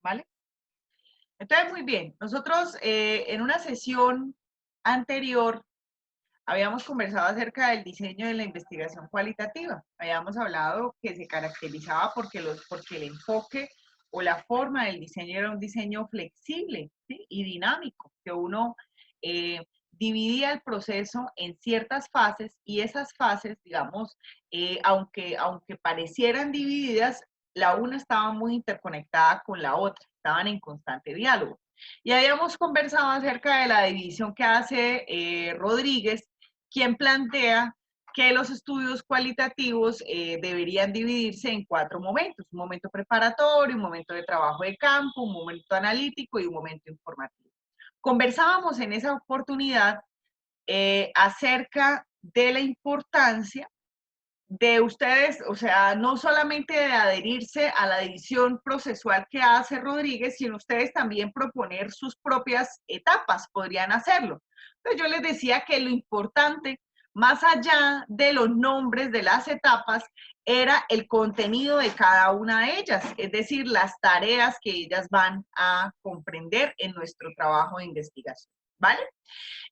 ¿vale? Entonces, muy bien. Nosotros en una sesión anterior habíamos conversado acerca del diseño de la investigación cualitativa. Habíamos hablado que se caracterizaba porque el enfoque o la forma del diseño era un diseño flexible, ¿sí? Y dinámico, que uno dividía el proceso en ciertas fases y esas fases, digamos, aunque parecieran divididas, la una estaba muy interconectada con la otra, estaban en constante diálogo. Y habíamos conversado acerca de la división que hace Rodríguez, quien plantea que los estudios cualitativos deberían dividirse en 4 momentos: un momento preparatorio, un momento de trabajo de campo, un momento analítico y un momento informativo. Conversábamos en esa oportunidad acerca de la importancia de ustedes, o sea, no solamente de adherirse a la división procesual que hace Rodríguez, sino ustedes también proponer sus propias etapas, podrían hacerlo. Entonces yo les decía que lo importante, más allá de los nombres de las etapas, era el contenido de cada una de ellas, es decir, las tareas que ellas van a comprender en nuestro trabajo de investigación, ¿vale?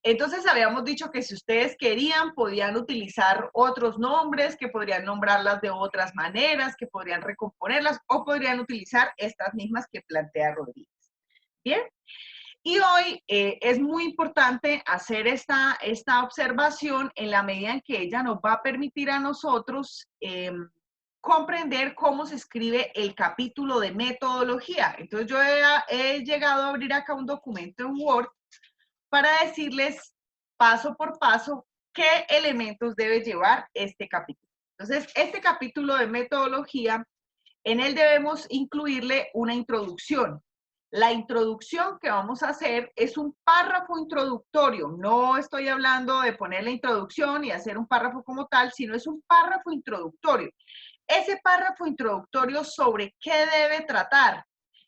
Entonces habíamos dicho que si ustedes querían, podían utilizar otros nombres, que podrían nombrarlas de otras maneras, que podrían recomponerlas o podrían utilizar estas mismas que plantea Rodríguez. Bien, y hoy es muy importante hacer esta observación en la medida en que ella nos va a permitir a nosotros comprender cómo se escribe el capítulo de metodología. Entonces yo he llegado a abrir acá un documento en Word para decirles paso por paso qué elementos debe llevar este capítulo. Entonces, este capítulo de metodología, en él debemos incluirle una introducción. La introducción que vamos a hacer es un párrafo introductorio. No estoy hablando de poner la introducción y hacer un párrafo como tal, sino es un párrafo introductorio. Ese párrafo introductorio, ¿sobre qué debe tratar?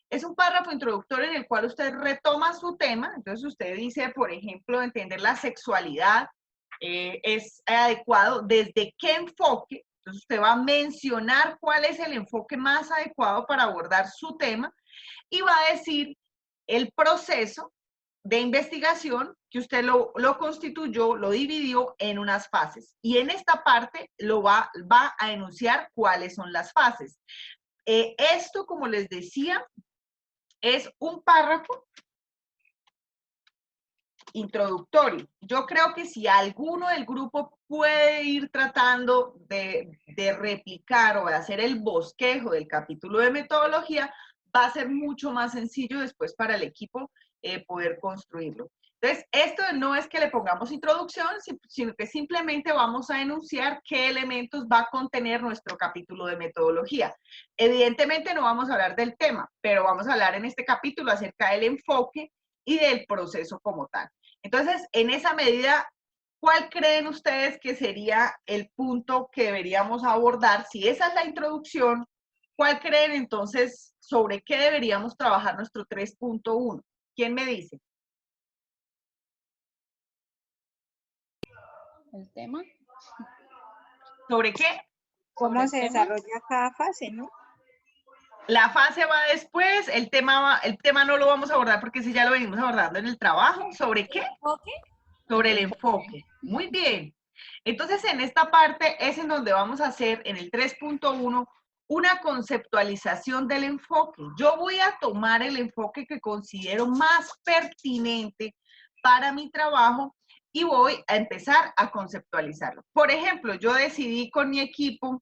Es un párrafo introductorio en el cual usted retoma su tema. Entonces usted dice, por ejemplo, entender la sexualidad es adecuado, ¿desde qué enfoque? Entonces usted va a mencionar cuál es el enfoque más adecuado para abordar su tema y va a decir el proceso de investigación que usted lo constituyó, lo dividió en unas fases. Y en esta parte va a enunciar cuáles son las fases. Esto, como les decía, es un párrafo introductorio. Yo creo que si alguno del grupo puede ir tratando de replicar o de hacer el bosquejo del capítulo de metodología, va a ser mucho más sencillo después para el equipo poder construirlo. Entonces, esto no es que le pongamos introducción, sino que simplemente vamos a enunciar qué elementos va a contener nuestro capítulo de metodología. Evidentemente no vamos a hablar del tema, pero vamos a hablar en este capítulo acerca del enfoque y del proceso como tal. Entonces, en esa medida, ¿cuál creen ustedes que sería el punto que deberíamos abordar? Si esa es la introducción, ¿cuál creen entonces sobre qué deberíamos trabajar nuestro 3.1? ¿Quién me dice? El tema. ¿Sobre qué? Sobre ¿Cómo el se tema. desarrolla cada fase, no? La fase va después, el tema no lo vamos a abordar porque ese ya lo venimos abordando en el trabajo. ¿Sobre qué? ¿Enfoque? Sobre El el enfoque. enfoque. Muy bien. Entonces, en esta parte es en donde vamos a hacer, en el 3.1, una conceptualización del enfoque. Yo voy a tomar el enfoque que considero más pertinente para mi trabajo y voy a empezar a conceptualizarlo. Por ejemplo, yo decidí con mi equipo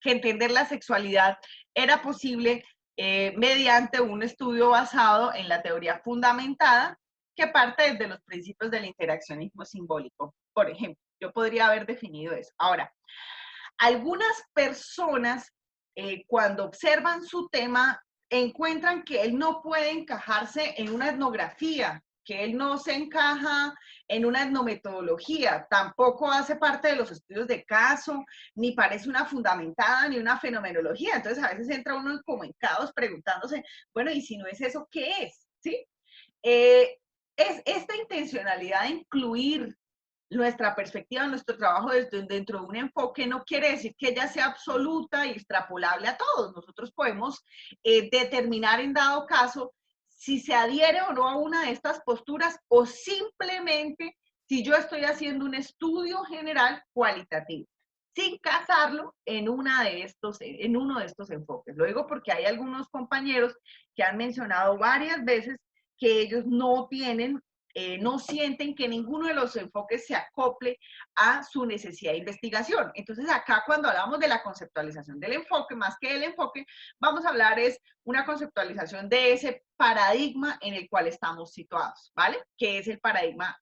que entender la sexualidad era posible mediante un estudio basado en la teoría fundamentada que parte desde los principios del interaccionismo simbólico. Por ejemplo, yo podría haber definido eso. Ahora, algunas personas cuando observan su tema encuentran que él no puede encajarse en una etnografía, que él no se encaja en una etnometodología, tampoco hace parte de los estudios de caso, ni parece una fundamentada, ni una fenomenología. Entonces a veces entra uno como en caos preguntándose, bueno, y si no es eso, ¿qué es? ¿Sí? Es esta intencionalidad de incluir nuestra perspectiva, nuestro trabajo dentro de un enfoque no quiere decir que ella sea absoluta y extrapolable a todos. Nosotros podemos determinar en dado caso si se adhiere o no a una de estas posturas o simplemente si yo estoy haciendo un estudio general cualitativo, sin casarlo en uno de estos enfoques. Lo digo porque hay algunos compañeros que han mencionado varias veces que ellos no tienen, no sienten que ninguno de los enfoques se acople a su necesidad de investigación. Entonces acá cuando hablamos de la conceptualización del enfoque, más que del enfoque, vamos a hablar es una conceptualización de ese paradigma en el cual estamos situados, ¿vale? Que es el paradigma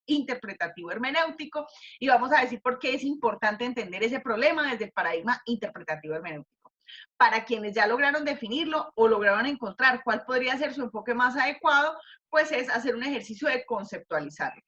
interpretativo hermenéutico, y vamos a decir por qué es importante entender ese problema desde el paradigma interpretativo hermenéutico. Para quienes ya lograron definirlo o lograron encontrar cuál podría ser su enfoque más adecuado, pues es hacer un ejercicio de conceptualizarlo.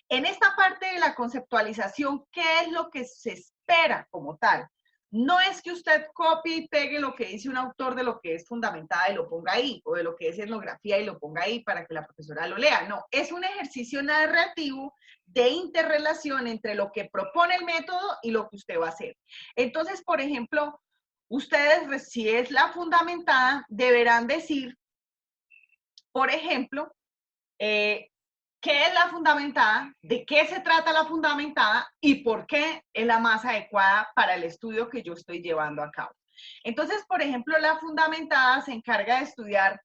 En esta parte de la conceptualización, ¿qué es lo que se espera como tal? No es que usted copie y pegue lo que dice un autor de lo que es fundamentada y lo ponga ahí, o de lo que es etnografía y lo ponga ahí para que la profesora lo lea. No, es un ejercicio narrativo de interrelación entre lo que propone el método y lo que usted va a hacer. Entonces, por ejemplo, ustedes, si es la fundamentada, deberán decir, por ejemplo, qué es la fundamentada, de qué se trata la fundamentada y por qué es la más adecuada para el estudio que yo estoy llevando a cabo. Entonces, por ejemplo, la fundamentada se encarga de estudiar,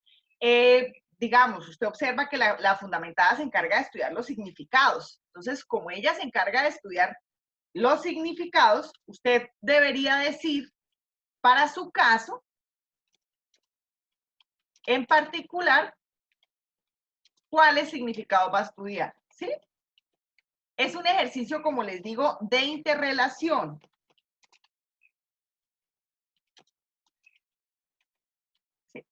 digamos, usted observa que la fundamentada se encarga de estudiar los significados. Entonces, como ella se encarga de estudiar los significados, usted debería decir para su caso, en particular, cuáles significados va a estudiar, ¿sí? Es un ejercicio, como les digo, de interrelación. ¿Sí?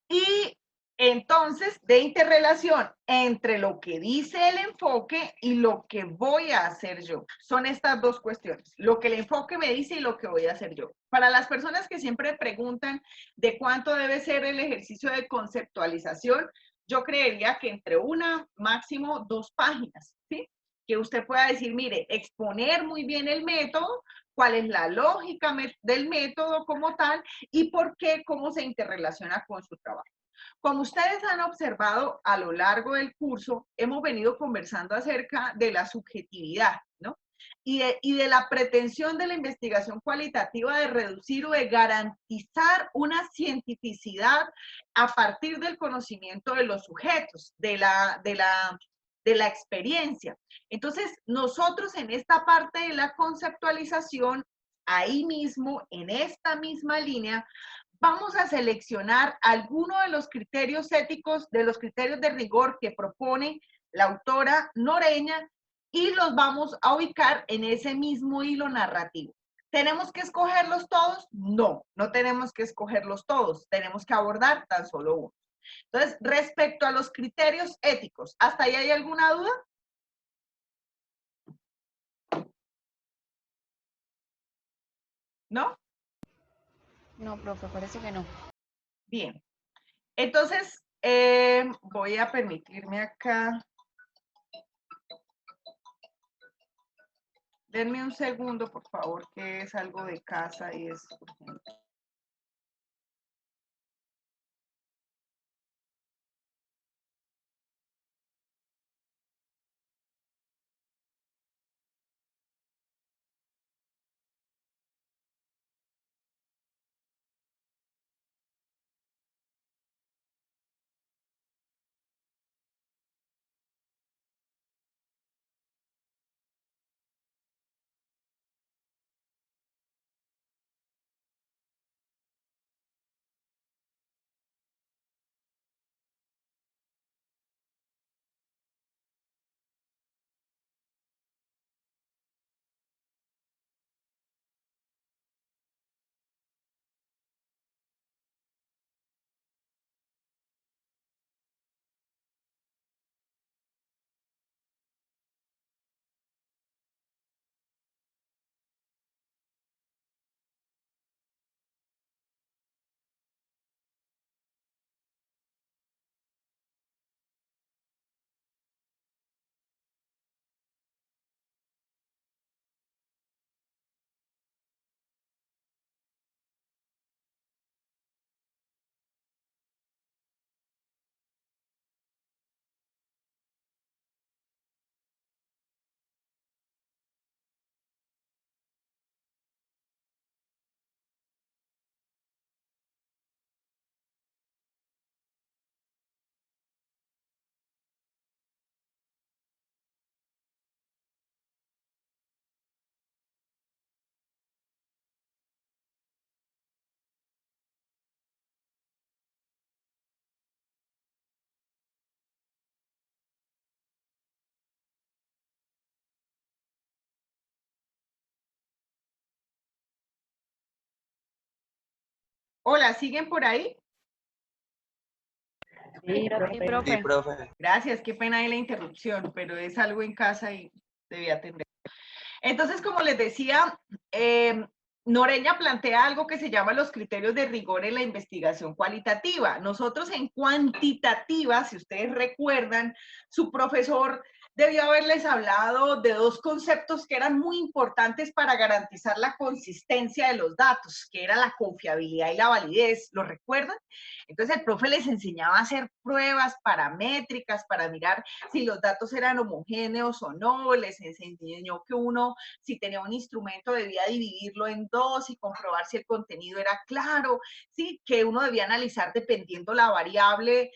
Y entonces, de interrelación entre lo que dice el enfoque y lo que voy a hacer yo. Son estas dos cuestiones, lo que el enfoque me dice y lo que voy a hacer yo. Para las personas que siempre preguntan de cuánto debe ser el ejercicio de conceptualización, yo creería que entre una, máximo 2 páginas, ¿sí? Que usted pueda decir, mire, exponer muy bien el método, cuál es la lógica del método como tal y por qué, cómo se interrelaciona con su trabajo. Como ustedes han observado a lo largo del curso, hemos venido conversando acerca de la subjetividad, ¿no? Y de la pretensión de la investigación cualitativa de reducir o de garantizar una cientificidad a partir del conocimiento de los sujetos, de la experiencia. Entonces, nosotros en esta parte de la conceptualización, ahí mismo, en esta misma línea, vamos a seleccionar algunos de los criterios éticos, de los criterios de rigor que propone la autora Noreña y los vamos a ubicar en ese mismo hilo narrativo. ¿Tenemos que escogerlos todos? No, no tenemos que escogerlos todos, tenemos que abordar tan solo uno. Entonces, respecto a los criterios éticos, ¿hasta ahí hay alguna duda? ¿No? No, profe, parece que no. Bien. Entonces, voy a permitirme acá. Denme un segundo, por favor, que es algo de casa y es urgente. Hola, ¿siguen por ahí? Sí, Sí, profe. Sí, profe. profe. Gracias, qué pena de la interrupción, pero es algo en casa y debí atender. Entonces, como les decía, Noreña plantea algo que se llama los criterios de rigor en la investigación cualitativa. Nosotros en cuantitativa, si ustedes recuerdan, su profesor debió haberles hablado de dos conceptos que eran muy importantes para garantizar la consistencia de los datos, que era la confiabilidad y la validez. ¿Lo recuerdan? Entonces el profe les enseñaba a hacer pruebas paramétricas para mirar si los datos eran homogéneos o no, les enseñó que uno, si tenía un instrumento, debía dividirlo en dos y comprobar si el contenido era claro, ¿sí? Que uno debía analizar dependiendo la variable,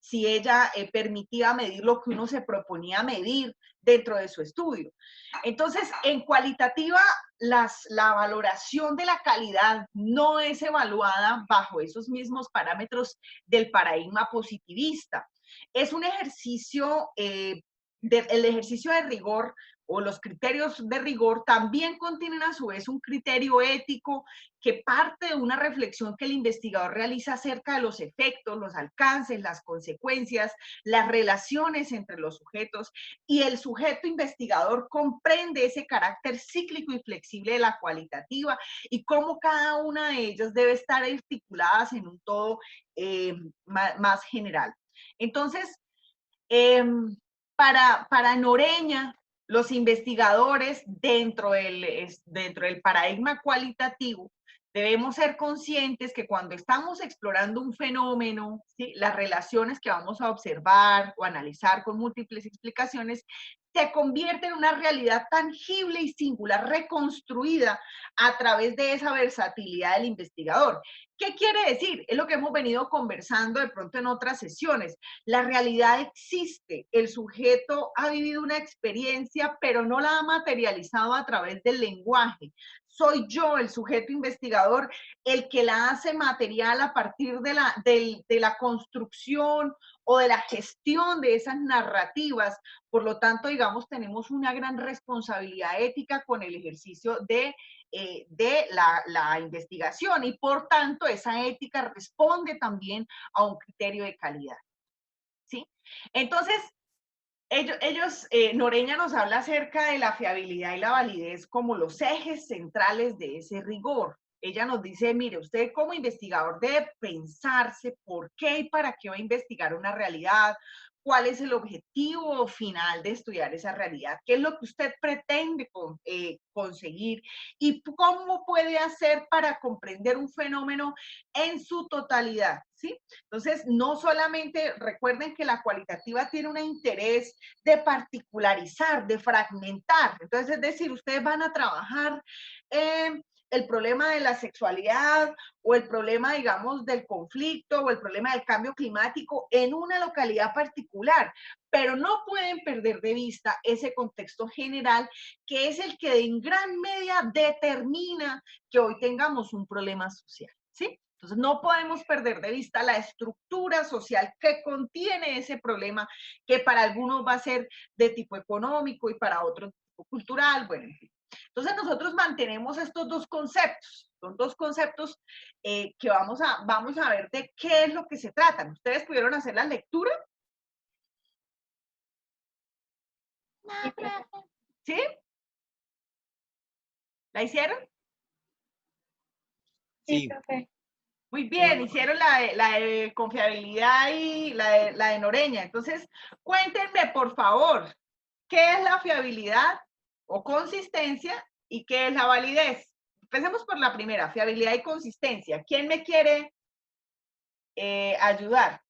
si ella permitía medir lo que uno se proponía medir dentro de su estudio. Entonces, en cualitativa, la valoración de la calidad no es evaluada bajo esos mismos parámetros del paradigma positivista. Es un ejercicio, el ejercicio de rigor o los criterios de rigor también contienen a su vez un criterio ético que parte de una reflexión que el investigador realiza acerca de los efectos, los alcances, las consecuencias, las relaciones entre los sujetos, y el sujeto investigador comprende ese carácter cíclico y flexible de la cualitativa y cómo cada una de ellas debe estar articuladas en un todo más general. Entonces, eh, para Noreña, los investigadores dentro del paradigma cualitativo debemos ser conscientes que cuando estamos explorando un fenómeno, ¿sí?, las relaciones que vamos a observar o analizar con múltiples explicaciones se convierten en una realidad tangible y singular reconstruida a través de esa versatilidad del investigador. ¿Qué quiere decir? Es lo que hemos venido conversando de pronto en otras sesiones. La realidad existe, el sujeto ha vivido una experiencia, pero no la ha materializado a través del lenguaje. Soy yo, el sujeto investigador, el que la hace material a partir de la construcción o de la gestión de esas narrativas. Por lo tanto, digamos, tenemos una gran responsabilidad ética con el ejercicio de la investigación y por tanto esa ética responde también a un criterio de calidad. ¿Sí? Entonces, Noreña nos habla acerca de la fiabilidad y la validez como los ejes centrales de ese rigor. Ella nos dice, mire, usted como investigador debe pensarse por qué y para qué va a investigar una realidad, cuál es el objetivo final de estudiar esa realidad, qué es lo que usted pretende conseguir y cómo puede hacer para comprender un fenómeno en su totalidad, ¿sí? Entonces, no solamente recuerden que la cualitativa tiene un interés de particularizar, de fragmentar. Entonces, es decir, ustedes van a trabajar el problema de la sexualidad o el problema, digamos, del conflicto o el problema del cambio climático en una localidad particular, pero no pueden perder de vista ese contexto general que es el que en gran medida determina que hoy tengamos un problema social, ¿sí? Entonces, no podemos perder de vista la estructura social que contiene ese problema, que para algunos va a ser de tipo económico y para otros de tipo cultural, bueno, en fin. Entonces, nosotros mantenemos estos dos conceptos. Son dos conceptos que vamos a ver de qué es lo que se tratan. ¿Ustedes pudieron hacer la lectura? ¿Sí? ¿La hicieron? Sí, Sí. profe. Muy bien, hicieron la de confiabilidad y la de Noreña. Entonces, cuéntenme, por favor, ¿qué es la fiabilidad o consistencia y qué es la validez? Empecemos por la primera, fiabilidad y consistencia. ¿Quién me quiere ayudar?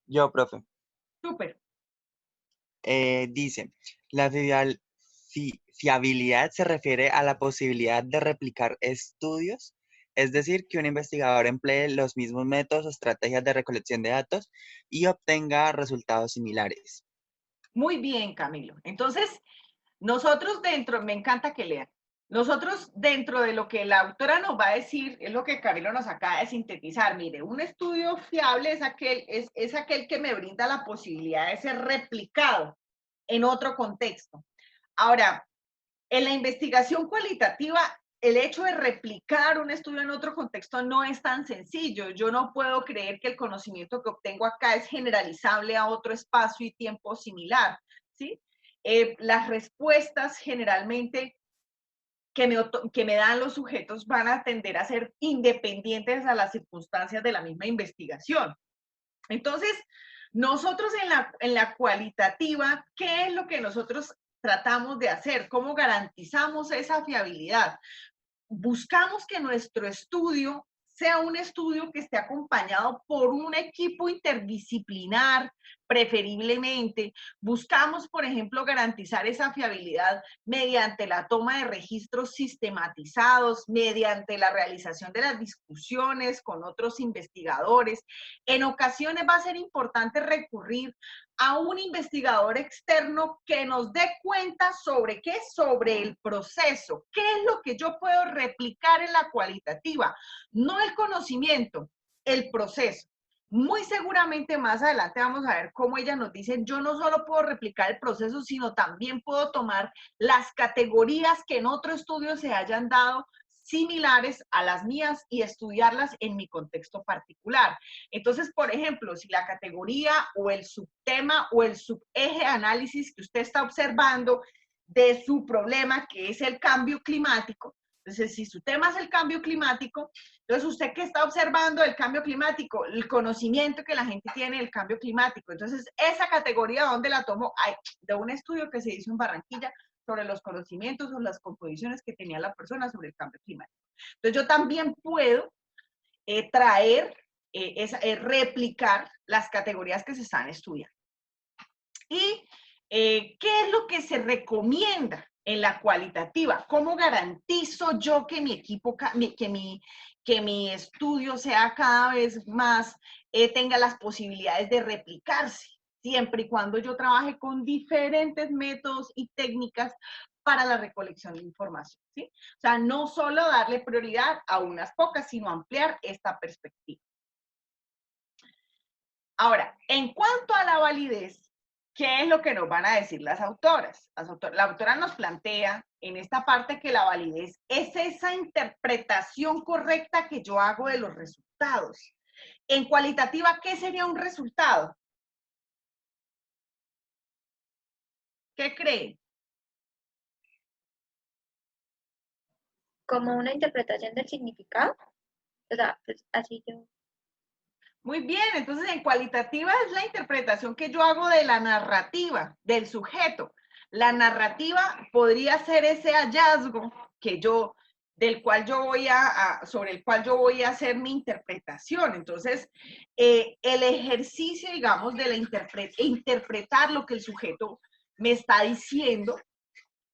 Yo, profe. Súper. Dice, la fiabilidad se refiere a la posibilidad de replicar estudios, es decir, que un investigador emplee los mismos métodos o estrategias de recolección de datos y obtenga resultados similares. Muy bien, Camilo. Entonces, nosotros dentro, me encanta que lean, nosotros dentro de lo que la autora nos va a decir, es lo que Camilo nos acaba de sintetizar. Mire, un estudio fiable es aquel que me brinda la posibilidad de ser replicado en otro contexto. Ahora, En la investigación cualitativa, el hecho de replicar un estudio en otro contexto no es tan sencillo. Yo no puedo creer que el conocimiento que obtengo acá es generalizable a otro espacio y tiempo similar, ¿sí? Las respuestas generalmente que me dan los sujetos van a tender a ser independientes a las circunstancias de la misma investigación. Entonces, nosotros en la cualitativa, ¿qué es lo que nosotros tratamos de hacer? ¿Cómo garantizamos esa fiabilidad? Buscamos que nuestro estudio sea un estudio que esté acompañado por un equipo interdisciplinar, preferiblemente. Buscamos, por ejemplo, garantizar esa fiabilidad mediante la toma de registros sistematizados, mediante la realización de las discusiones con otros investigadores. En ocasiones va a ser importante recurrir a un investigador externo que nos dé cuenta sobre qué, sobre el proceso, qué es lo que yo puedo replicar en la cualitativa, no el conocimiento, el proceso. Muy seguramente más adelante vamos a ver cómo ellas nos dicen, yo no solo puedo replicar el proceso, sino también puedo tomar las categorías que en otro estudio se hayan dado similares a las mías y estudiarlas en mi contexto particular. Entonces, por ejemplo, si la categoría o el subtema o el subeje de análisis que usted está observando de su problema, que es el cambio climático, entonces, si su tema es el cambio climático, entonces usted que está observando el cambio climático, el conocimiento que la gente tiene del cambio climático, entonces esa categoría, ¿dónde la tomo? De un estudio que se hizo en Barranquilla sobre los conocimientos o las composiciones que tenía la persona sobre el cambio climático. Entonces, yo también puedo traer, replicar las categorías que se están estudiando. ¿Y qué es lo que se recomienda en la cualitativa? ¿Cómo garantizo yo que mi equipo, que mi estudio sea cada vez más, tenga las posibilidades de replicarse? Siempre y cuando yo trabaje con diferentes métodos y técnicas para la recolección de información, ¿sí? O sea, no solo darle prioridad a unas pocas, sino ampliar esta perspectiva. Ahora, en cuanto a la validez, ¿qué es lo que nos van a decir las autoras? La autora nos plantea en esta parte que la validez es esa interpretación correcta que yo hago de los resultados. En cualitativa, ¿qué sería un resultado? ¿Qué creen? Como una interpretación del significado. O sea, pues así yo. Muy bien, entonces en cualitativa es la interpretación que yo hago de la narrativa, del sujeto. La narrativa podría ser ese hallazgo que yo, del cual yo voy sobre el cual yo voy a hacer mi interpretación. Entonces, el ejercicio, digamos, de interpretar lo que el sujeto me está diciendo,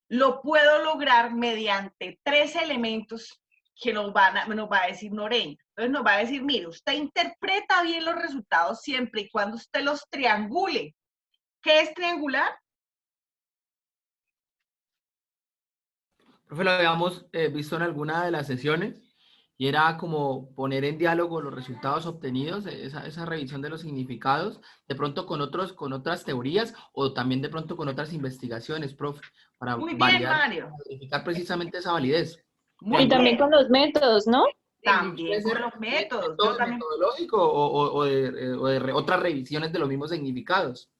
lo puedo lograr mediante 3 elementos que nos va a decir Noreña. Entonces nos va a decir, mire, usted interpreta bien los resultados siempre y cuando usted los triangule. ¿Qué es triangular? Profe, lo habíamos visto en alguna de las sesiones y era como poner en diálogo los resultados obtenidos, esa revisión de los significados, de pronto con otras teorías o también de pronto con otras investigaciones, profe, para Muy bien, validar, Mario. verificar precisamente esa validez. Muy Y también bien. con los métodos, ¿no? También Puede con ser los métodos. Yo método también. metodológico o de otras revisiones de los mismos significados.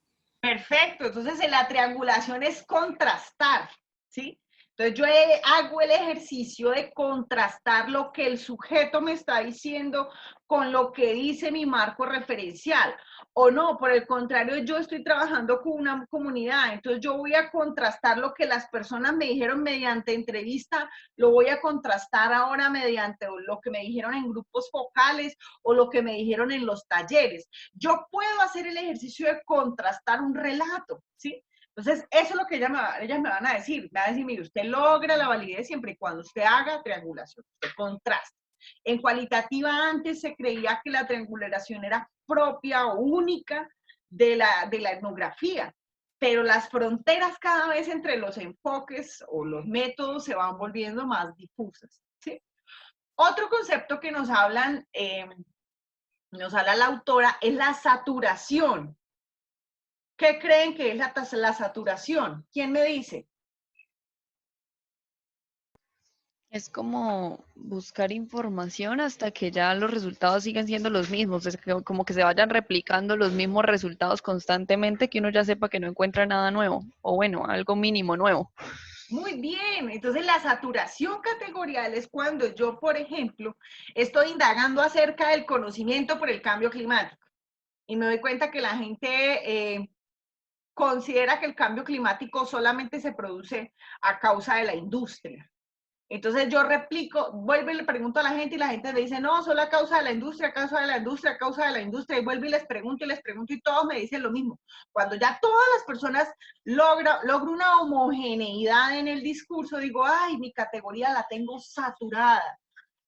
Perfecto. Entonces, la triangulación es contrastar, ¿sí? Entonces, yo hago el ejercicio de contrastar lo que el sujeto me está diciendo con lo que dice mi marco referencial. O no, por el contrario, yo estoy trabajando con una comunidad, entonces yo voy a contrastar lo que las personas me dijeron mediante entrevista, lo voy a contrastar ahora mediante lo que me dijeron en grupos focales o lo que me dijeron en los talleres. Yo puedo hacer el ejercicio de contrastar un relato, ¿sí? Entonces, eso es lo que ellas me van a decir. Me van a decir, mire, usted logra la validez siempre y cuando usted haga triangulación, usted contraste. En cualitativa antes se creía que la triangulación era propia o única de la etnografía, pero las fronteras cada vez entre los enfoques o los métodos se van volviendo más difusas, ¿sí? Otro concepto que nos habla la autora es la saturación. ¿Qué creen que es la saturación? ¿Quién me dice? Es como buscar información hasta que ya los resultados siguen siendo los mismos, es como que se vayan replicando los mismos resultados constantemente, que uno ya sepa que no encuentra nada nuevo, o bueno, algo mínimo nuevo. Muy bien, entonces la saturación categorial es cuando yo, por ejemplo, estoy indagando acerca del conocimiento por el cambio climático y me doy cuenta que la gente considera que el cambio climático solamente se produce a causa de la industria. Entonces yo replico, vuelvo y le pregunto a la gente y la gente me dice, no, solo a causa de la industria, a causa de la industria, a causa de la industria, y vuelvo y les pregunto y todos me dicen lo mismo. Cuando ya todas las personas logro una homogeneidad en el discurso, digo, ay, mi categoría la tengo saturada,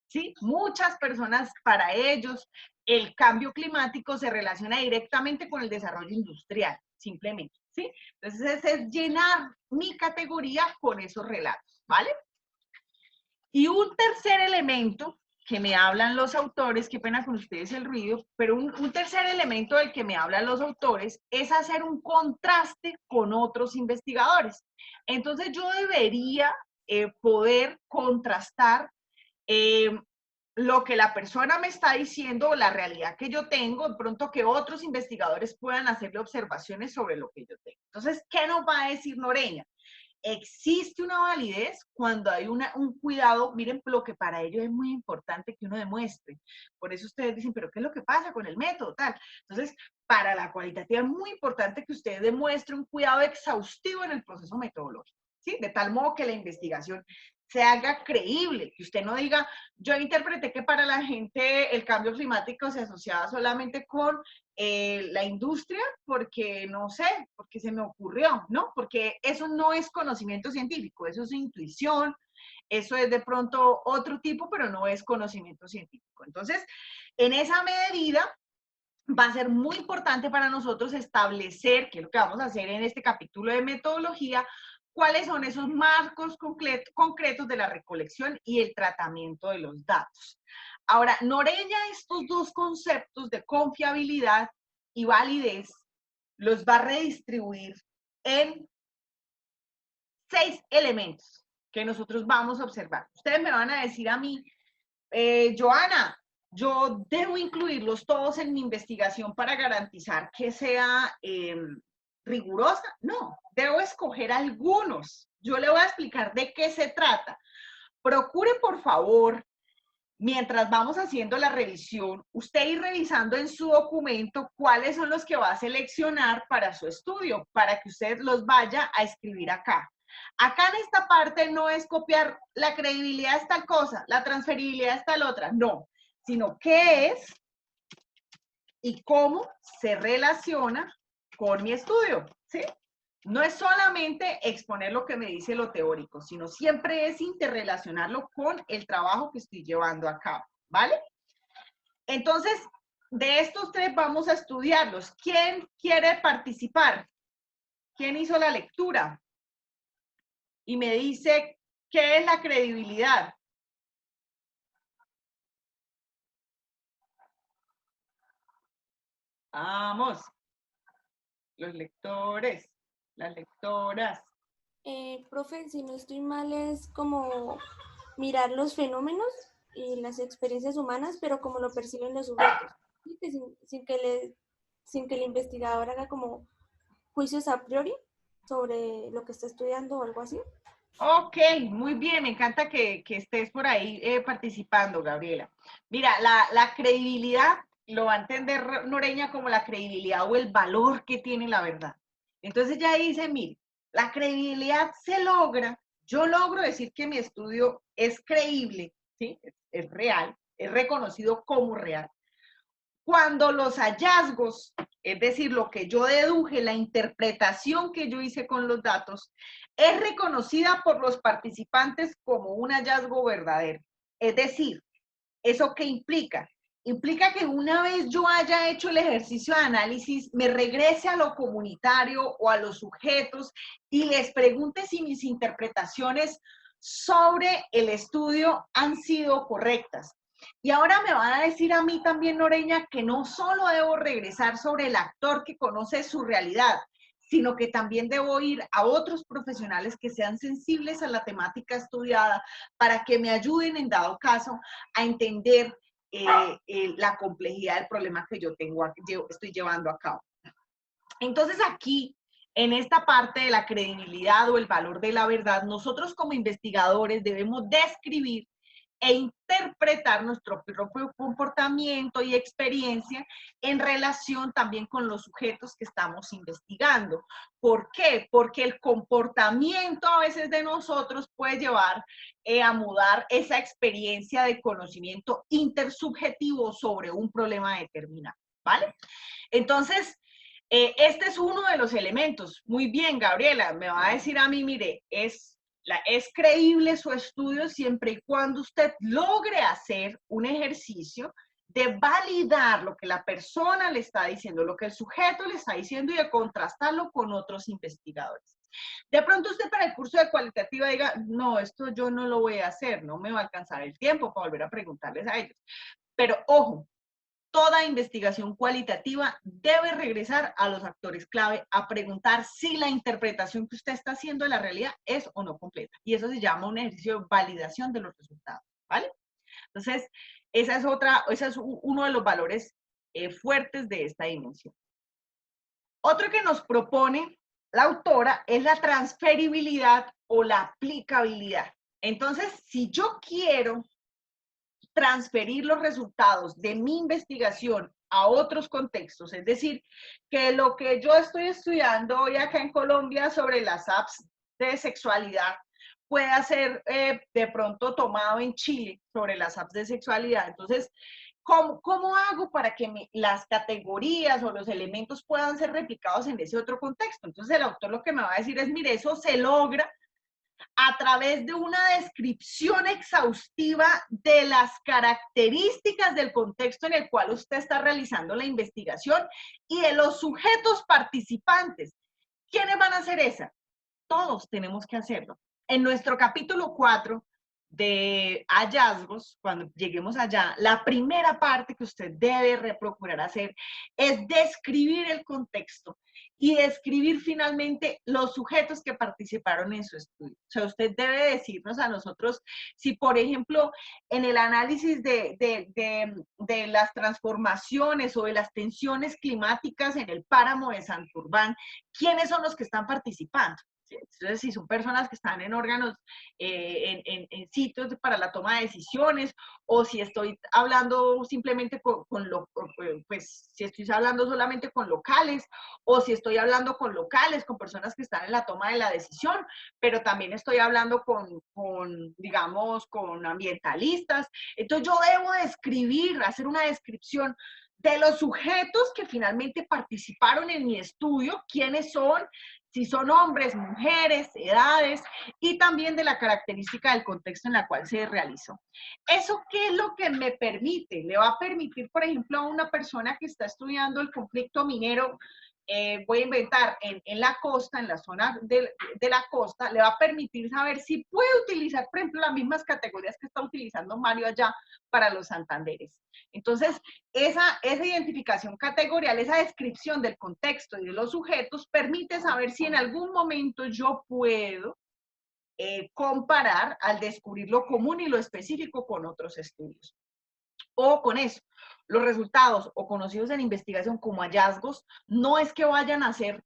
¿sí? Muchas personas, para ellos, el cambio climático se relaciona directamente con el desarrollo industrial, simplemente, ¿sí? Entonces es llenar mi categoría con esos relatos, ¿vale? Y un tercer elemento que me hablan los autores, qué pena con ustedes el ruido, pero un tercer elemento del que me hablan los autores es hacer un contraste con otros investigadores. Entonces yo debería poder contrastar lo que la persona me está diciendo, la realidad que yo tengo, de pronto que otros investigadores puedan hacerle observaciones sobre lo que yo tengo. Entonces, ¿qué nos va a decir Noreña? Existe una validez cuando hay un cuidado, miren lo que para ellos es muy importante que uno demuestre. Por eso ustedes dicen, pero ¿qué es lo que pasa con el método? Tal. Entonces, para la cualitativa es muy importante que usted demuestre un cuidado exhaustivo en el proceso metodológico, ¿sí? De tal modo que la investigación se haga creíble, que usted no diga, yo interpreté que para la gente el cambio climático se asociaba solamente con la industria porque, no sé, porque se me ocurrió, ¿no? Porque eso no es conocimiento científico, eso es intuición, eso es de pronto otro tipo, pero no es conocimiento científico. Entonces, en esa medida, va a ser muy importante para nosotros establecer, que es lo que vamos a hacer en este capítulo de metodología, cuáles son esos marcos concretos de la recolección y el tratamiento de los datos. Ahora, Noreña, estos dos conceptos de confiabilidad y validez los va a redistribuir en 6 elementos que nosotros vamos a observar. Ustedes me van a decir a mí, Joana, yo debo incluirlos todos en mi investigación para garantizar que sea rigurosa. No, debo escoger algunos. Yo le voy a explicar de qué se trata. Procure, por favor, mientras vamos haciendo la revisión, usted ir revisando en su documento cuáles son los que va a seleccionar para su estudio, para que usted los vaya a escribir acá. Acá en esta parte no es copiar la credibilidad es tal cosa, la transferibilidad es tal otra, no, sino qué es y cómo se relaciona con mi estudio, ¿sí? No es solamente exponer lo que me dice lo teórico, sino siempre es interrelacionarlo con el trabajo que estoy llevando a cabo, ¿vale? Entonces, de estos 3 vamos a estudiarlos. ¿Quién quiere participar? ¿Quién hizo la lectura? Y me dice, ¿qué es la credibilidad? Vamos. Los lectores, las lectoras. Profe, si no estoy mal, es como mirar los fenómenos y las experiencias humanas, pero como lo perciben los sujetos, ¿sí? Que sin que el investigador haga como juicios a priori sobre lo que está estudiando o algo así. Ok, muy bien, me encanta que estés por ahí participando, Gabriela. Mira, la credibilidad lo va a entender Noreña como la credibilidad o el valor que tiene la verdad. Entonces ya dice, mire, la credibilidad se logra, yo logro decir que mi estudio es creíble, ¿sí? Es real, es reconocido como real. Cuando los hallazgos, es decir, lo que yo deduje, la interpretación que yo hice con los datos, es reconocida por los participantes como un hallazgo verdadero. Es decir, ¿eso qué implica? Implica que una vez yo haya hecho el ejercicio de análisis, me regrese a lo comunitario o a los sujetos y les pregunte si mis interpretaciones sobre el estudio han sido correctas. Y ahora me van a decir a mí también, Noreña, que no solo debo regresar sobre el actor que conoce su realidad, sino que también debo ir a otros profesionales que sean sensibles a la temática estudiada para que me ayuden en dado caso a entender la complejidad del problema que yo estoy llevando a cabo. Entonces aquí, en esta parte de la credibilidad o el valor de la verdad, nosotros como investigadores debemos describir e interpretar nuestro propio comportamiento y experiencia en relación también con los sujetos que estamos investigando. ¿Por qué? Porque el comportamiento a veces de nosotros puede llevar a mudar esa experiencia de conocimiento intersubjetivo sobre un problema determinado, ¿vale? Entonces, este es uno de los elementos. Muy bien, Gabriela, me va a decir a mí, mire, es creíble su estudio siempre y cuando usted logre hacer un ejercicio de validar lo que la persona le está diciendo, lo que el sujeto le está diciendo y de contrastarlo con otros investigadores. De pronto usted para el curso de cualitativa diga, no, esto yo no lo voy a hacer, no me va a alcanzar el tiempo para volver a preguntarles a ellos. Pero ojo, toda investigación cualitativa debe regresar a los actores clave a preguntar si la interpretación que usted está haciendo de la realidad es o no completa. Y eso se llama un ejercicio de validación de los resultados, ¿vale? Entonces, ese es uno de los valores fuertes de esta dimensión. Otro que nos propone la autora es la transferibilidad o la aplicabilidad. Entonces, si yo quiero transferir los resultados de mi investigación a otros contextos, es decir, que lo que yo estoy estudiando hoy acá en Colombia sobre las apps de sexualidad pueda ser de pronto tomado en Chile sobre las apps de sexualidad. Entonces, ¿cómo hago para que las categorías o los elementos puedan ser replicados en ese otro contexto? Entonces, el autor lo que me va a decir es, mire, eso se logra a través de una descripción exhaustiva de las características del contexto en el cual usted está realizando la investigación y de los sujetos participantes. ¿Quiénes van a hacer esa? Todos tenemos que hacerlo. En nuestro capítulo 4 de hallazgos, cuando lleguemos allá, la primera parte que usted debe procurar hacer es describir el contexto y describir finalmente los sujetos que participaron en su estudio. O sea, usted debe decirnos a nosotros si, por ejemplo, en el análisis de las transformaciones o de las tensiones climáticas en el páramo de Santurbán, ¿quiénes son los que están participando? Entonces, si son personas que están en órganos, en sitios para la toma de decisiones, o si estoy hablando simplemente pues si estoy hablando solamente con locales, o si estoy hablando con locales, con personas que están en la toma de la decisión, pero también estoy hablando digamos, con ambientalistas. Entonces yo debo describir, hacer una descripción de los sujetos que finalmente participaron en mi estudio, quiénes son, si son hombres, mujeres, edades, y también de la característica del contexto en la cual se realizó. ¿Eso qué es lo que me permite? Le va a permitir, por ejemplo, a una persona que está estudiando el conflicto minero, voy a inventar, en la costa, en la zona de la costa, le va a permitir saber si puede utilizar, por ejemplo, las mismas categorías que está utilizando Mario allá para los Santanderes. Entonces, esa identificación categorial, esa descripción del contexto y de los sujetos, permite saber si en algún momento yo puedo comparar al descubrir lo común y lo específico con otros estudios. O con eso, los resultados o conocidos en investigación como hallazgos, no es que vayan a ser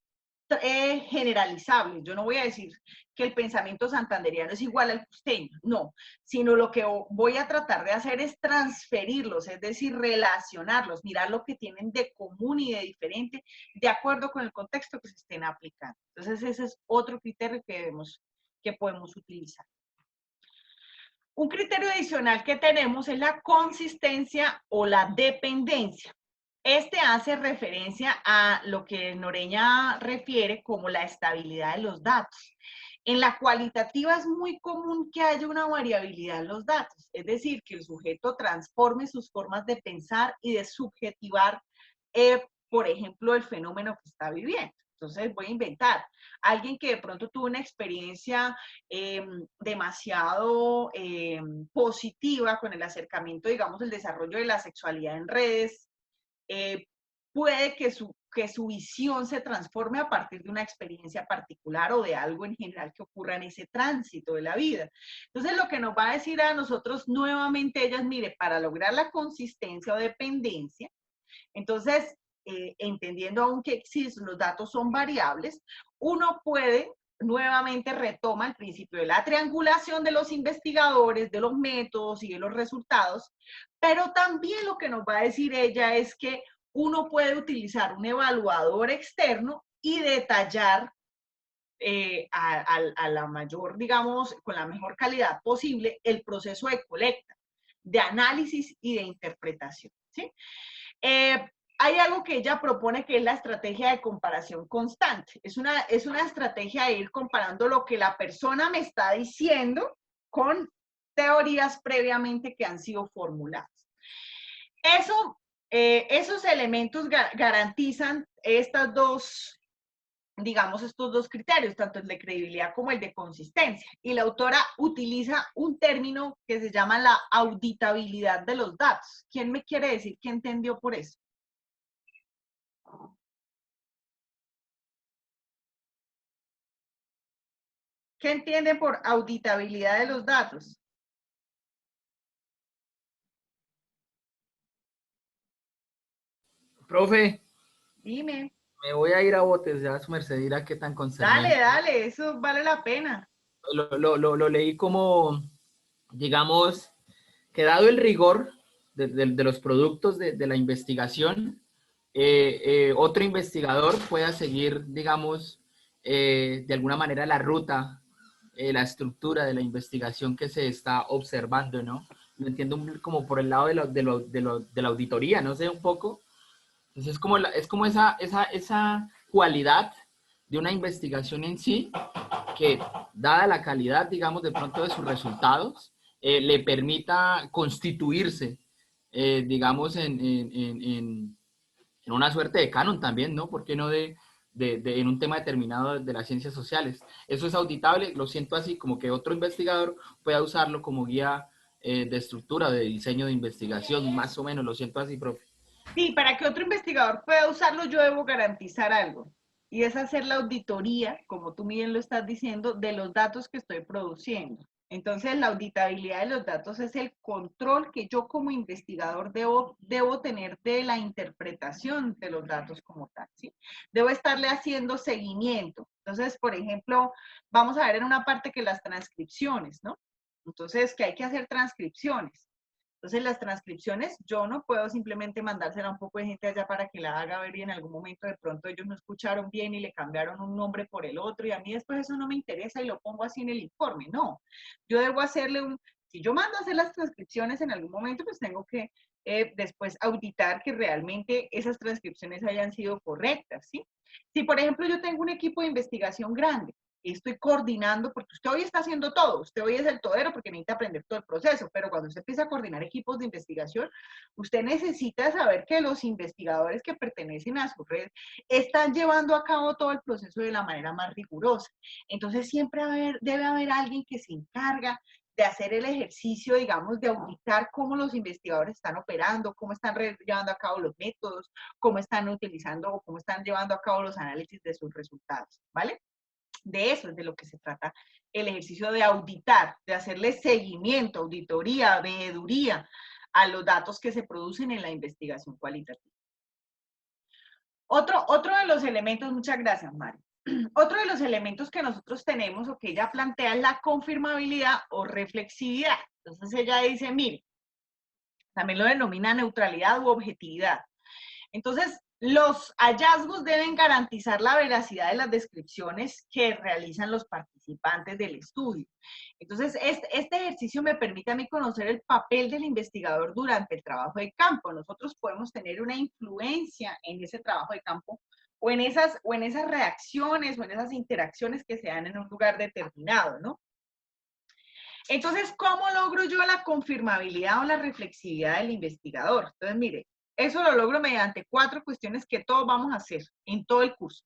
generalizables. Yo no voy a decir que el pensamiento santandereano es igual al costeño, no, sino lo que voy a tratar de hacer es transferirlos, es decir, relacionarlos, mirar lo que tienen de común y de diferente de acuerdo con el contexto que se estén aplicando. Entonces, ese es otro criterio que podemos utilizar. Un criterio adicional que tenemos es la consistencia o la dependencia. Este hace referencia a lo que Noreña refiere como la estabilidad de los datos. En la cualitativa es muy común que haya una variabilidad en los datos, es decir, que el sujeto transforme sus formas de pensar y de subjetivar, por ejemplo, el fenómeno que está viviendo. Entonces voy a inventar. Alguien que de pronto tuvo una experiencia demasiado positiva con el acercamiento, digamos, el desarrollo de la sexualidad en redes, puede que su visión se transforme a partir de una experiencia particular o de algo en general que ocurra en ese tránsito de la vida. Entonces, lo que nos va a decir a nosotros nuevamente ella es, mire, para lograr la consistencia o dependencia, entonces, entendiendo aún que los datos son variables, uno puede, nuevamente retoma el principio de la triangulación de los investigadores, de los métodos y de los resultados, pero también lo que nos va a decir ella es que uno puede utilizar un evaluador externo y detallar a la mayor, digamos, con la mejor calidad posible, el proceso de colecta, de análisis y de interpretación, ¿sí? Hay algo que ella propone que es la estrategia de comparación constante. Es una estrategia de ir comparando lo que la persona me está diciendo con teorías previamente que han sido formuladas. Esos elementos garantizan estas dos, digamos, estos dos criterios, tanto el de credibilidad como el de consistencia. Y la autora utiliza un término que se llama la auditabilidad de los datos. ¿Quién me quiere decir qué entendió por eso? ¿Qué entiende por auditabilidad de los datos? Profe, Dime. me voy a ir a botes, ya su merced dirá qué tan concerniente. Dale, eso vale la pena. Lo leí como, digamos, que dado el rigor de los productos de la investigación, otro investigador pueda seguir, digamos, de alguna manera la ruta, la estructura de la investigación que se está observando, ¿no? Lo entiendo como por el lado de la auditoría, no sé, un poco. Entonces es como esa cualidad de una investigación en sí, que dada la calidad, digamos, de pronto de sus resultados, le permita constituirse, digamos, en una suerte de canon también, ¿no? ¿Por qué no en un tema determinado de las ciencias sociales? Eso es auditable, lo siento así, como que otro investigador pueda usarlo como guía de estructura, de diseño de investigación, más o menos, lo siento así, profe. Sí, para que otro investigador pueda usarlo, yo debo garantizar algo. Y es hacer la auditoría, como tú bien lo estás diciendo, de los datos que estoy produciendo. Entonces, la auditabilidad de los datos es el control que yo como investigador debo tener de la interpretación de los datos como tal, ¿sí? Debo estarle haciendo seguimiento. Entonces, por ejemplo, vamos a ver en una parte que las transcripciones, ¿no? Entonces, que hay que hacer transcripciones. Entonces, las transcripciones, yo no puedo simplemente mandársela a un poco de gente allá para que la haga ver y en algún momento de pronto ellos no escucharon bien y le cambiaron un nombre por el otro y a mí después eso no me interesa y lo pongo así en el informe. No, yo debo hacerle si yo mando a hacer las transcripciones en algún momento, pues tengo que después auditar que realmente esas transcripciones hayan sido correctas, ¿sí? Si, por ejemplo, yo tengo un equipo de investigación grande, estoy coordinando, porque usted hoy está haciendo todo, usted hoy es el todero porque necesita aprender todo el proceso, pero cuando usted empieza a coordinar equipos de investigación, usted necesita saber que los investigadores que pertenecen a su red están llevando a cabo todo el proceso de la manera más rigurosa. Entonces siempre debe haber alguien que se encarga de hacer el ejercicio, digamos, de auditar cómo los investigadores están operando, cómo están llevando a cabo los métodos, cómo están utilizando o cómo están llevando a cabo los análisis de sus resultados, ¿vale? De eso es de lo que se trata el ejercicio de auditar, de hacerle seguimiento, auditoría, veeduría a los datos que se producen en la investigación cualitativa. Otro de los elementos, muchas gracias, Mari. Otro de los elementos que nosotros tenemos o que ella plantea es la confirmabilidad o reflexividad. Entonces ella dice, mire, también lo denomina neutralidad u objetividad. Entonces, los hallazgos deben garantizar la veracidad de las descripciones que realizan los participantes del estudio. Entonces, este ejercicio me permite a mí conocer el papel del investigador durante el trabajo de campo. Nosotros podemos tener una influencia en ese trabajo de campo o en esas reacciones o en esas interacciones que se dan en un lugar determinado, ¿no? Entonces, ¿cómo logro yo la confirmabilidad o la reflexividad del investigador? Entonces, mire, eso lo logro mediante 4 cuestiones que todos vamos a hacer en todo el curso.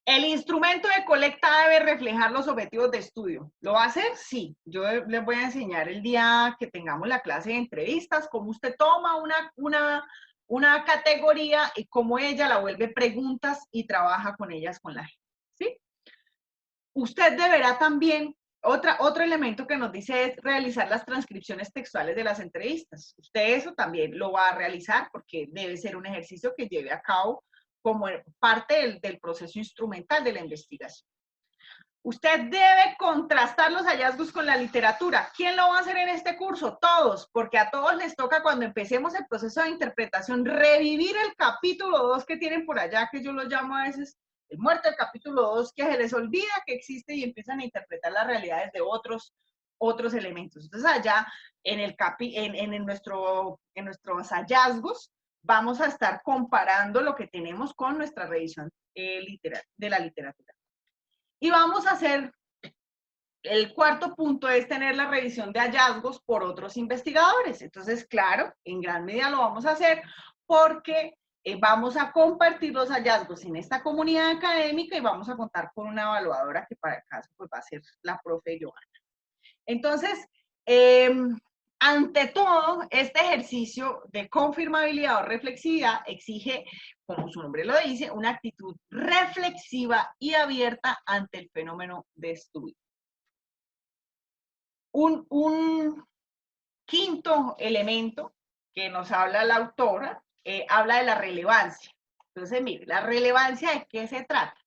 El instrumento de colecta debe reflejar los objetivos de estudio. ¿Lo va a hacer? Sí. Yo les voy a enseñar el día que tengamos la clase de entrevistas, cómo usted toma una categoría y cómo ella la vuelve preguntas y trabaja con ellas, con la gente, ¿sí? Usted deberá también, otro elemento que nos dice es realizar las transcripciones textuales de las entrevistas. Usted eso también lo va a realizar porque debe ser un ejercicio que lleve a cabo como parte del proceso instrumental de la investigación. Usted debe contrastar los hallazgos con la literatura. ¿Quién lo va a hacer en este curso? Todos, porque a todos les toca cuando empecemos el proceso de interpretación revivir el capítulo 2 que tienen por allá, que yo lo llamo a veces el muerto del capítulo 2, que se les olvida que existe y empiezan a interpretar las realidades de otros elementos. Entonces allá en nuestros hallazgos vamos a estar comparando lo que tenemos con nuestra revisión de la literatura. Y vamos a hacer, el cuarto punto es tener la revisión de hallazgos por otros investigadores. Entonces, claro, en gran medida lo vamos a hacer porque vamos a compartir los hallazgos en esta comunidad académica y vamos a contar con una evaluadora que para el caso pues, va a ser la profe Joana. Entonces, ante todo, este ejercicio de confirmabilidad o reflexividad exige, como su nombre lo dice, una actitud reflexiva y abierta ante el fenómeno de estudio. Un quinto elemento que nos habla la autora, habla de la relevancia. Entonces, mire, la relevancia, ¿de qué se trata?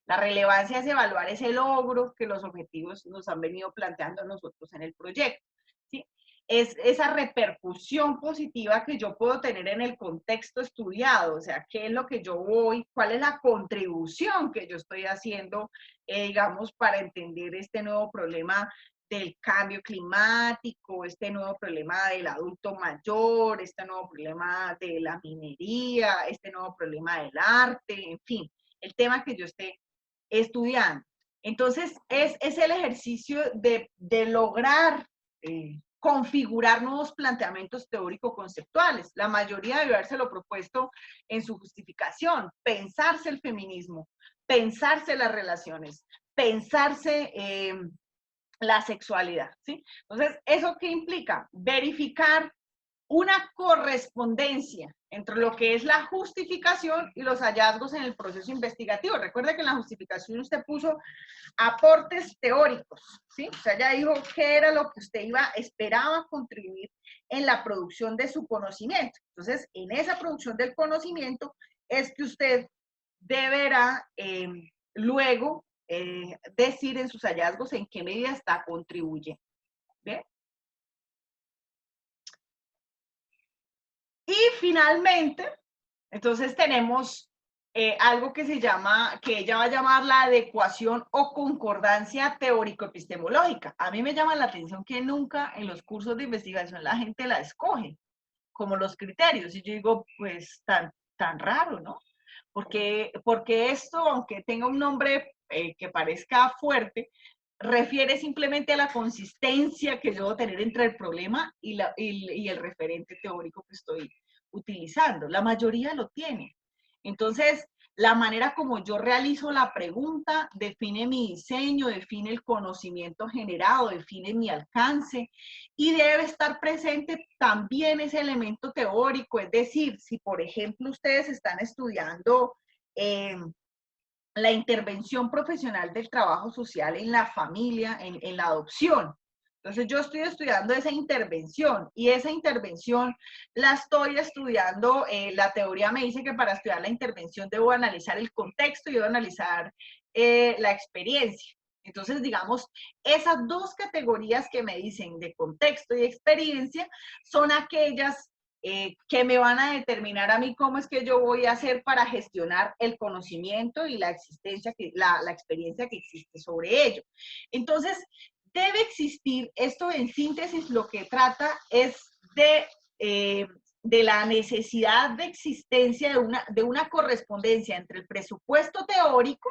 La relevancia es evaluar ese logro que los objetivos nos han venido planteando nosotros en el proyecto, ¿sí? Es esa repercusión positiva que yo puedo tener en el contexto estudiado, o sea, qué es lo que yo voy, cuál es la contribución que yo estoy haciendo, digamos, para entender este nuevo problema del cambio climático, este nuevo problema del adulto mayor, este nuevo problema de la minería, este nuevo problema del arte, en fin, el tema que yo esté estudiando. Entonces, es el ejercicio de lograr configurar nuevos planteamientos teórico-conceptuales. La mayoría debe habérselo propuesto en su justificación, pensarse el feminismo, pensarse las relaciones, pensarse la sexualidad, ¿sí? Entonces, ¿eso qué implica? Verificar una correspondencia entre lo que es la justificación y los hallazgos en el proceso investigativo. Recuerde que en la justificación usted puso aportes teóricos, ¿sí? O sea, ya dijo qué era lo que usted esperaba contribuir en la producción de su conocimiento. Entonces, en esa producción del conocimiento es que usted deberá luego decir en sus hallazgos en qué medida está contribuyendo. ¿Bien? Y finalmente, entonces tenemos algo que se llama, que ella va a llamar la adecuación o concordancia teórico-epistemológica. A mí me llama la atención que nunca en los cursos de investigación la gente la escoge como los criterios. Y yo digo, pues tan raro, ¿no? Porque esto, aunque tenga un nombre que parezca fuerte, refiere simplemente a la consistencia que yo debo tener entre el problema y el referente teórico que estoy utilizando. La mayoría lo tiene. Entonces, la manera como yo realizo la pregunta define mi diseño, define el conocimiento generado, define mi alcance y debe estar presente también ese elemento teórico. Es decir, si por ejemplo ustedes están estudiando la intervención profesional del trabajo social en la familia, en la adopción. Entonces yo estoy estudiando esa intervención y esa intervención la estoy estudiando, la teoría me dice que para estudiar la intervención debo analizar el contexto y debo analizar la experiencia. Entonces, digamos, esas dos categorías que me dicen de contexto y experiencia son aquellas que me van a determinar a mí cómo es que yo voy a hacer para gestionar el conocimiento y la existencia, la experiencia que existe sobre ello. Entonces, debe existir, esto en síntesis lo que trata es de la necesidad de existencia de una correspondencia entre el presupuesto teórico,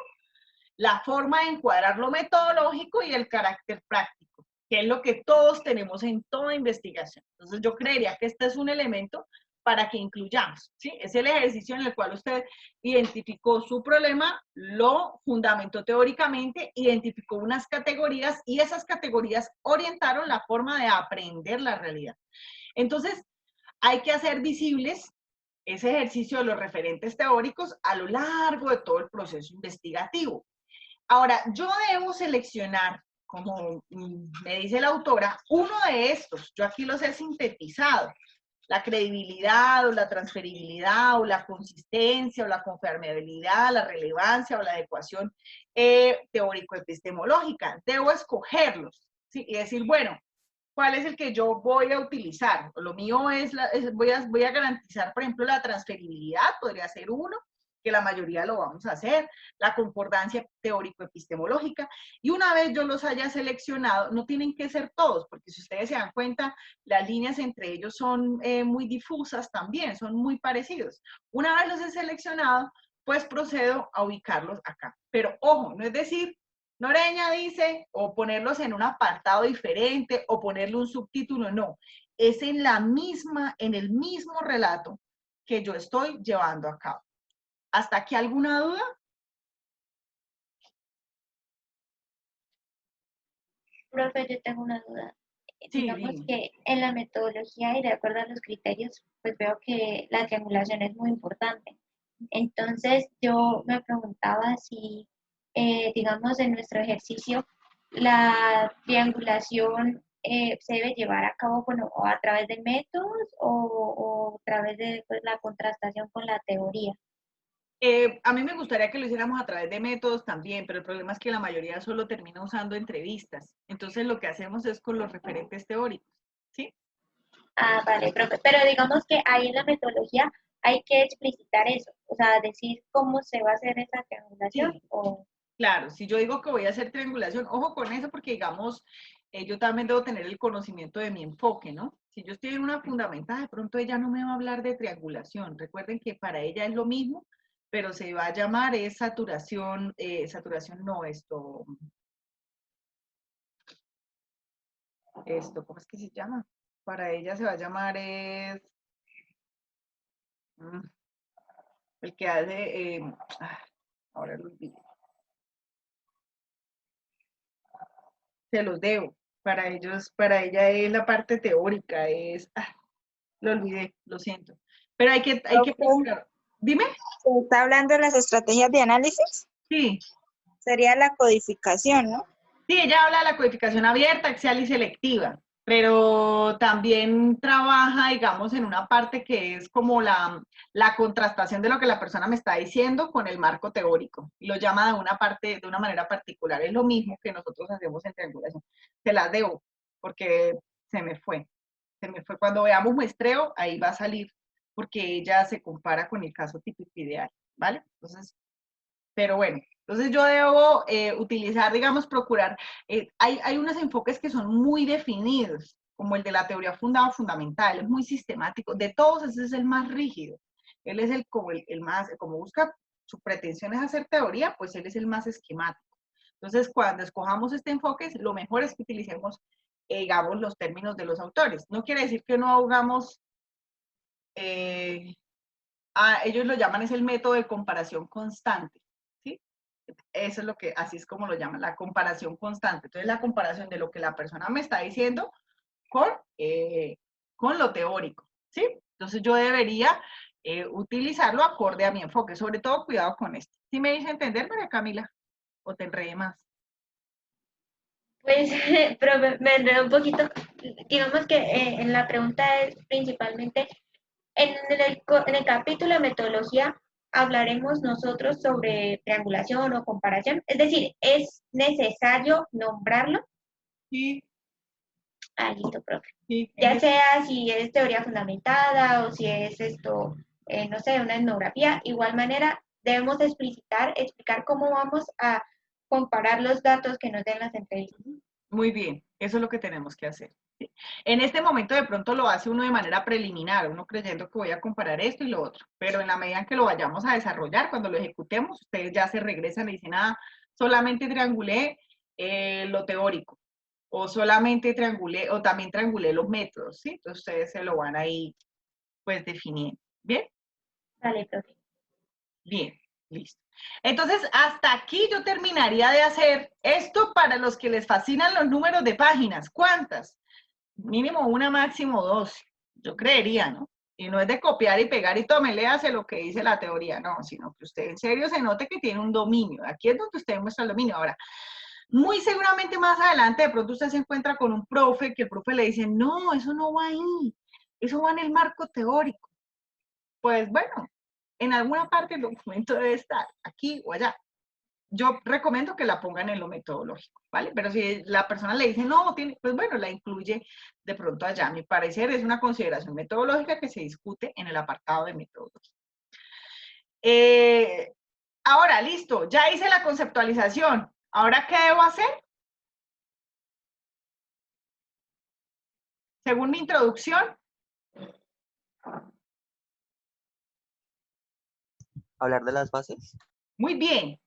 la forma de encuadrar lo metodológico y el carácter práctico, que es lo que todos tenemos en toda investigación. Entonces yo creería que este es un elemento para que incluyamos, ¿sí? Es el ejercicio en el cual usted identificó su problema, lo fundamentó teóricamente, identificó unas categorías y esas categorías orientaron la forma de aprender la realidad. Entonces, hay que hacer visibles ese ejercicio de los referentes teóricos a lo largo de todo el proceso investigativo. Ahora, yo debo seleccionar, como me dice la autora, uno de estos. Yo aquí los he sintetizado. La credibilidad o la transferibilidad o la consistencia o la confiabilidad, la relevancia o la adecuación teórico-epistemológica. Debo escogerlos, ¿sí? Y decir, bueno, ¿cuál es el que yo voy a utilizar? Lo mío es, voy a garantizar, por ejemplo, la transferibilidad, podría ser uno, que la mayoría lo vamos a hacer, la concordancia teórico-epistemológica, y una vez yo los haya seleccionado, no tienen que ser todos, porque si ustedes se dan cuenta, las líneas entre ellos son muy difusas también, son muy parecidos. Una vez los he seleccionado, pues procedo a ubicarlos acá. Pero ojo, no es decir, Noreña dice, o ponerlos en un apartado diferente, o ponerle un subtítulo, no. Es en el mismo relato que yo estoy llevando a cabo. ¿Hasta aquí alguna duda? Profe, yo tengo una duda. Sí, Digamos dime. que en la metodología y de acuerdo a los criterios, pues veo que la triangulación es muy importante. Entonces, yo me preguntaba si, digamos, en nuestro ejercicio, la triangulación se debe llevar a cabo, bueno, o a través de métodos o a través de pues, la contrastación con la teoría. A mí me gustaría que lo hiciéramos a través de métodos también, pero el problema es que la mayoría solo termina usando entrevistas. Entonces lo que hacemos es con los referentes teóricos, ¿sí? Ah, vale, profe. Pero digamos que ahí en la metodología hay que explicitar eso, o sea, decir cómo se va a hacer esa triangulación Sí. o... Claro, si yo digo que voy a hacer triangulación, ojo con eso porque digamos, yo también debo tener el conocimiento de mi enfoque, ¿no? Si yo estoy en una fundamental, de pronto ella no me va a hablar de triangulación. Recuerden que para ella es lo mismo, pero se va a llamar es saturación, saturación no, ¿cómo es que se llama? Para ella se va a llamar es, mm, el que hace, ahora lo olvidé. Se los debo. Para ellos, para ella es la parte teórica, lo olvidé, lo siento. Pero hay que Profe, procurar. Dime. ¿se está hablando de las estrategias de análisis? Sí. Sería la codificación, ¿no? Sí, ella habla de la codificación abierta, axial y selectiva, pero también trabaja, digamos, en una parte que es como la contrastación de lo que la persona me está diciendo con el marco teórico. Y lo llama de una manera particular. Es lo mismo que nosotros hacemos en triangulación. Se las debo, porque se me fue. Se me fue. Cuando veamos muestreo, ahí va a salir, porque ella se compara con el caso típico ideal, ¿vale? Entonces, pero bueno, entonces yo debo utilizar, digamos, procurar, hay unos enfoques que son muy definidos, como el de la teoría fundada fundamental, es muy sistemático, de todos ese es el más rígido, él es el más, como busca, su pretensión es hacer teoría, pues él es el más esquemático. Entonces, cuando escojamos este enfoque, lo mejor es que utilicemos, digamos, los términos de los autores. No quiere decir que no hagamos, ellos lo llaman, es el método de comparación constante. Eso es así es como lo llaman, la comparación constante. Entonces, la comparación de lo que la persona me está diciendo con lo teórico, ¿sí? Entonces, yo debería utilizarlo acorde a mi enfoque. Sobre todo, cuidado con esto. ¿Sí me dice entender, María Camila? ¿O te enredé más? Pues, pero me enredé un poquito. Digamos que en la pregunta es principalmente, en el capítulo de metodología hablaremos nosotros sobre triangulación o comparación. Es decir, ¿es necesario nombrarlo? Sí, Ah, listo, profe. sí. Ya sea si es teoría fundamentada o si es esto, no sé, una etnografía, igual manera debemos explicar cómo vamos a comparar los datos que nos den las entrevistas. Muy bien, eso es lo que tenemos que hacer. ¿Sí? En este momento de pronto lo hace uno de manera preliminar, uno creyendo que voy a comparar esto y lo otro, pero en la medida en que lo vayamos a desarrollar, cuando lo ejecutemos, ustedes ya se regresan y dicen, solamente triangulé lo teórico, o solamente triangulé, o también triangulé los métodos, ¿sí? Entonces ustedes se lo van a ir, pues, definiendo. ¿Bien? Vale, profe. Bien, listo. Entonces, hasta aquí yo terminaría de hacer esto para los que les fascinan los números de páginas. ¿Cuántas? Mínimo una, máximo dos. Yo creería, ¿no? Y no es de copiar y pegar y tome, léase lo que dice la teoría, no, sino que usted en serio se note que tiene un dominio. Aquí es donde usted muestra el dominio. Ahora, muy seguramente más adelante de pronto usted se encuentra con un profe, que el profe le dice, no, eso no va ahí, eso va en el marco teórico. Pues bueno, en alguna parte el documento debe estar, aquí o allá. Yo recomiendo que la pongan en lo metodológico, ¿vale? Pero si la persona le dice, no, tiene, pues bueno, la incluye de pronto allá. A mi parecer es una consideración metodológica que se discute en el apartado de metodología. Ahora, listo, ya hice la conceptualización. ¿Ahora qué debo hacer? Según mi introducción. ¿Hablar de las bases? Muy bien.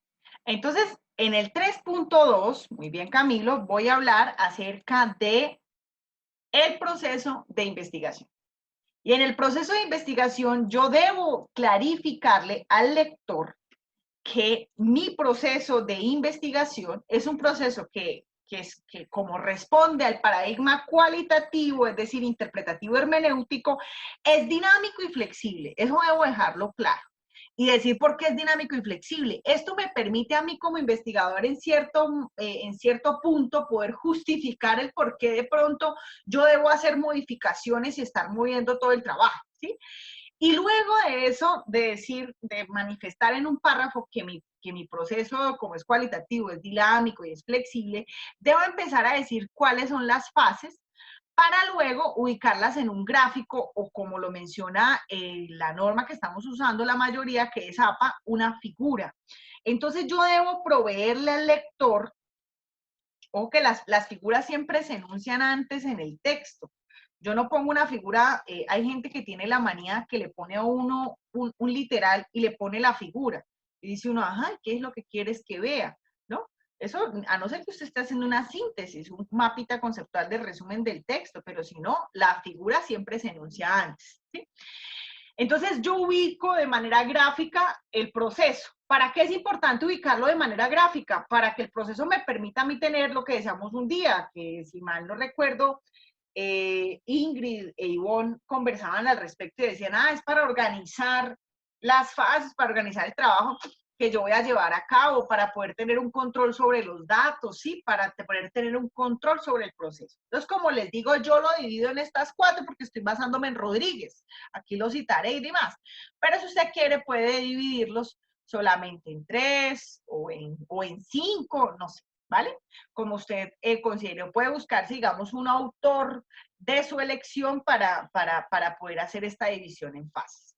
Entonces, en el 3.2, muy bien Camilo, voy a hablar acerca de el proceso de investigación. Y en el proceso de investigación yo debo clarificarle al lector que mi proceso de investigación es un proceso que como responde al paradigma cualitativo, es decir, interpretativo hermenéutico, es dinámico y flexible. Eso debo dejarlo claro. Y decir por qué es dinámico y flexible. Esto me permite a mí como investigador en cierto punto poder justificar el por qué de pronto yo debo hacer modificaciones y estar moviendo todo el trabajo, ¿sí? Y luego de eso, de manifestar en un párrafo que mi proceso, como es cualitativo, es dinámico y es flexible, debo empezar a decir cuáles son las fases para luego ubicarlas en un gráfico o como lo menciona la norma que estamos usando la mayoría, que es APA, una figura. Entonces yo debo proveerle al lector, o que las figuras siempre se enuncian antes en el texto. Yo no pongo una figura, hay gente que tiene la manía que le pone a uno un literal y le pone la figura. Y dice uno, ajá, ¿qué es lo que quieres que vea? ¿No? Eso, a no ser que usted esté haciendo una síntesis, un mapita conceptual de resumen del texto, pero si no, la figura siempre se enuncia antes, ¿sí? Entonces yo ubico de manera gráfica el proceso. ¿Para qué es importante ubicarlo de manera gráfica? Para que el proceso me permita a mí tener lo que decíamos un día, que si mal no recuerdo, Ingrid e Ivonne conversaban al respecto y decían, es para organizar las fases, para organizar el trabajo que yo voy a llevar a cabo, para poder tener un control sobre los datos, ¿sí? Para poder tener un control sobre el proceso. Entonces, como les digo, yo lo divido en estas 4 porque estoy basándome en Rodríguez. Aquí lo citaré y demás. Pero si usted quiere, puede dividirlos solamente en 3 o en 5, no sé, ¿vale? Como usted considere, puede buscar, digamos, un autor de su elección para poder hacer esta división en fases.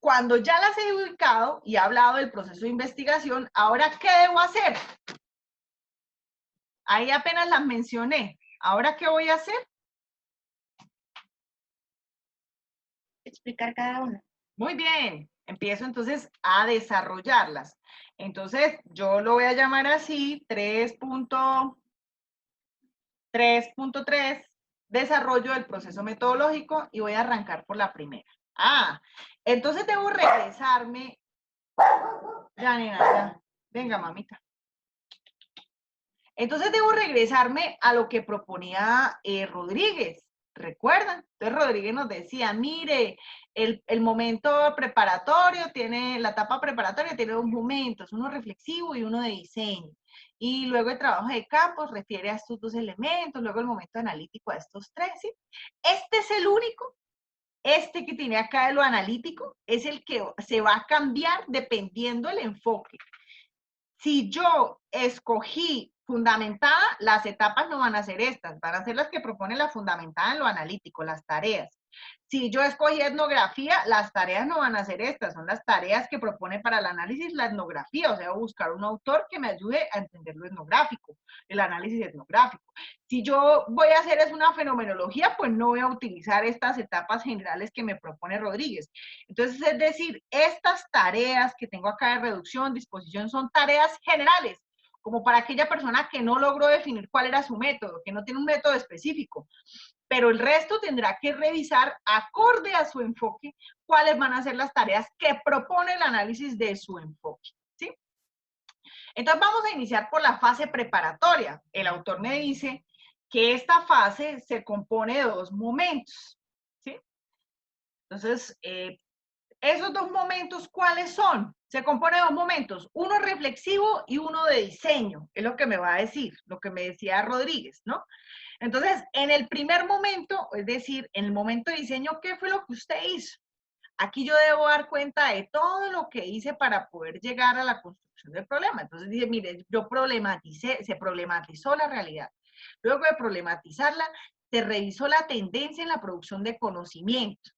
Cuando ya las he ubicado y he hablado del proceso de investigación, ¿ahora qué debo hacer? Ahí apenas las mencioné. ¿Ahora qué voy a hacer? Explicar cada una. Muy bien. Empiezo entonces a desarrollarlas. Entonces, yo lo voy a llamar así, 3.3, desarrollo del proceso metodológico, y voy a arrancar por la primera. Entonces debo regresarme. Ya, nena, ya. Venga, mamita. Entonces debo regresarme a lo que proponía Rodríguez. ¿Recuerdan? Entonces Rodríguez nos decía, mire, el momento preparatorio tiene, la etapa preparatoria tiene 2 momentos, uno reflexivo y uno de diseño. Y luego el trabajo de campo refiere a estos 2 elementos, luego el momento analítico a estos 3, ¿sí? Este es el único, este que tiene acá de lo analítico, es el que se va a cambiar dependiendo del enfoque. Si yo escogí fundamentada, las etapas no van a ser estas, van a ser las que propone la fundamentada en lo analítico, las tareas. Si yo escogí etnografía, las tareas no van a ser estas, son las tareas que propone para el análisis la etnografía, o sea, buscar un autor que me ayude a entender lo etnográfico, el análisis etnográfico. Si yo voy a hacer es una fenomenología, pues no voy a utilizar estas etapas generales que me propone Rodríguez. Entonces, es decir, estas tareas que tengo acá de reducción, disposición, son tareas generales, como para aquella persona que no logró definir cuál era su método, que no tiene un método específico. Pero el resto tendrá que revisar, acorde a su enfoque, cuáles van a ser las tareas que propone el análisis de su enfoque, ¿sí? Entonces vamos a iniciar por la fase preparatoria. El autor me dice que esta fase se compone de 2 momentos. ¿sí? Entonces, esos dos momentos, ¿cuáles son? Se compone de dos momentos, uno reflexivo y uno de diseño, es lo que me va a decir, lo que me decía Rodríguez, ¿no? Entonces, en el primer momento, es decir, en el momento de diseño, ¿qué fue lo que usted hizo? Aquí yo debo dar cuenta de todo lo que hice para poder llegar a la construcción del problema. Entonces dije, mire, yo problematicé, se problematizó la realidad. Luego de problematizarla, se revisó la tendencia en la producción de conocimiento.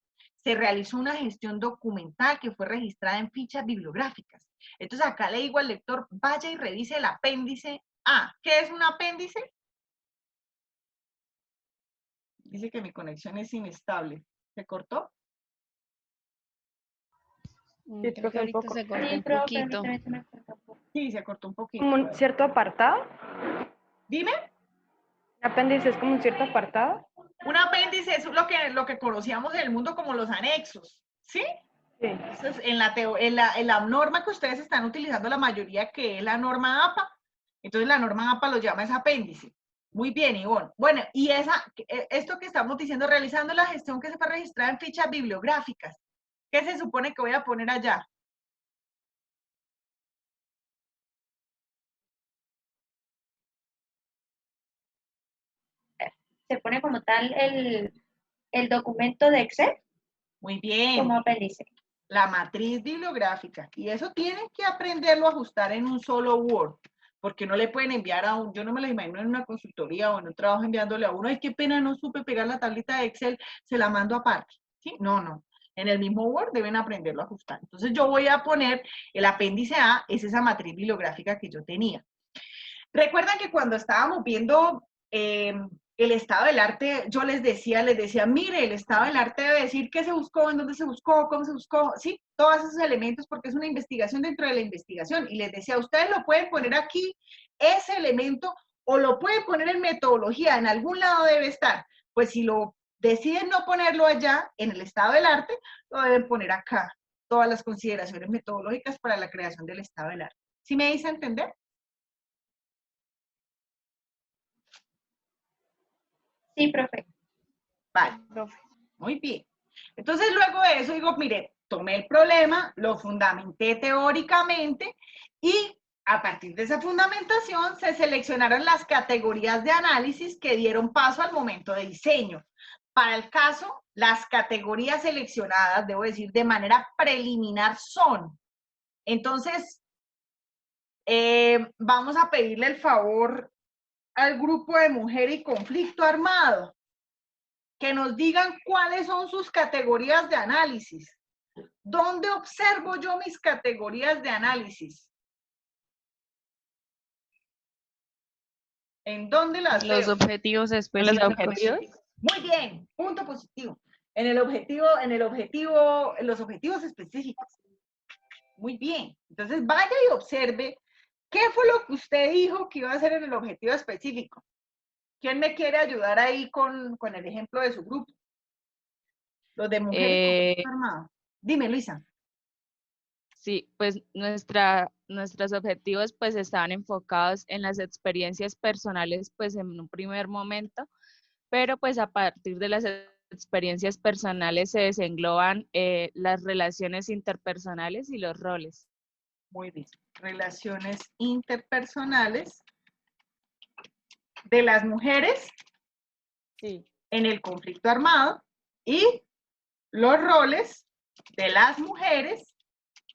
Se realizó una gestión documental que fue registrada en fichas bibliográficas. Entonces acá le digo al lector, vaya y revise el apéndice A. ¿Qué es un apéndice? Dice que mi conexión es inestable. ¿Se cortó? Creo que profe, un ahorita poco. se cortó Sí, un profe, a mí poquito. también se me cortó un poco. Sí, se cortó un poquito. Como un cierto apartado. Dime. Un apéndice es como un cierto apartado. Un apéndice es lo que conocíamos en el mundo como los anexos, ¿sí? Sí. Entonces, en la norma que ustedes están utilizando la mayoría, que es la norma APA, entonces la norma APA lo llama es apéndice. Muy bien, Ivonne. Bueno, y esto que estamos diciendo, realizando la gestión que se fue registrada en fichas bibliográficas, ¿qué se supone que voy a poner allá? Se pone como tal el documento de Excel Muy bien. como apéndice. La matriz bibliográfica. Y eso tienen que aprenderlo a ajustar en un solo Word, porque no le pueden enviar a un, yo no me lo imagino en una consultoría o en un trabajo enviándole a uno, ay, qué pena, no supe pegar la tablita de Excel, se la mando aparte. ¿Sí? No, no. En el mismo Word deben aprenderlo a ajustar. Entonces yo voy a poner el apéndice A, es esa matriz bibliográfica que yo tenía. Recuerdan que cuando estábamos viendo el estado del arte, yo les decía, mire, el estado del arte debe decir qué se buscó, en dónde se buscó, cómo se buscó, sí, todos esos elementos, porque es una investigación dentro de la investigación. Y les decía, ustedes lo pueden poner aquí, ese elemento, o lo pueden poner en metodología, en algún lado debe estar. Pues si lo deciden no ponerlo allá, en el estado del arte, lo deben poner acá. Todas las consideraciones metodológicas para la creación del estado del arte. ¿Sí me hice entender? Sí, profe. Vale, muy bien. Entonces, luego de eso, digo, mire, tomé el problema, lo fundamenté teóricamente y a partir de esa fundamentación se seleccionaron las categorías de análisis que dieron paso al momento de diseño. Para el caso, las categorías seleccionadas, debo decir, de manera preliminar son. Entonces, vamos a pedirle el favor al grupo de mujer y conflicto armado que nos digan cuáles son sus categorías de análisis. ¿Dónde observo yo mis categorías de análisis? ¿En dónde las Los veo? objetivos específicos. Muy bien, punto positivo. En los objetivos específicos. Muy bien. Entonces vaya y observe qué fue lo que usted dijo que iba a hacer en el objetivo específico. ¿Quién me quiere ayudar ahí con el ejemplo de su grupo? Los de mujeres con conflicto armado. Dime, Luisa. Sí, pues nuestros objetivos pues estaban enfocados en las experiencias personales pues en un primer momento, pero pues a partir de las experiencias personales se desengloban las relaciones interpersonales y los roles. Muy bien. Relaciones interpersonales de las mujeres Sí. en el conflicto armado y los roles de las mujeres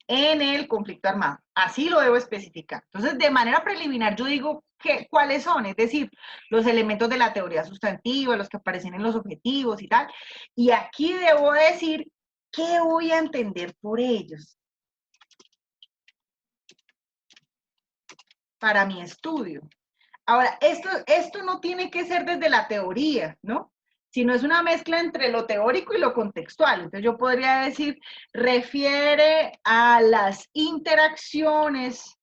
en el conflicto armado. Así lo debo especificar. Entonces, de manera preliminar, yo digo cuáles son, es decir, los elementos de la teoría sustantiva, los que aparecen en los objetivos y tal. Y aquí debo decir qué voy a entender por ellos para mi estudio. Ahora, esto no tiene que ser desde la teoría, ¿no? Sino es una mezcla entre lo teórico y lo contextual. Entonces yo podría decir, refiere a las interacciones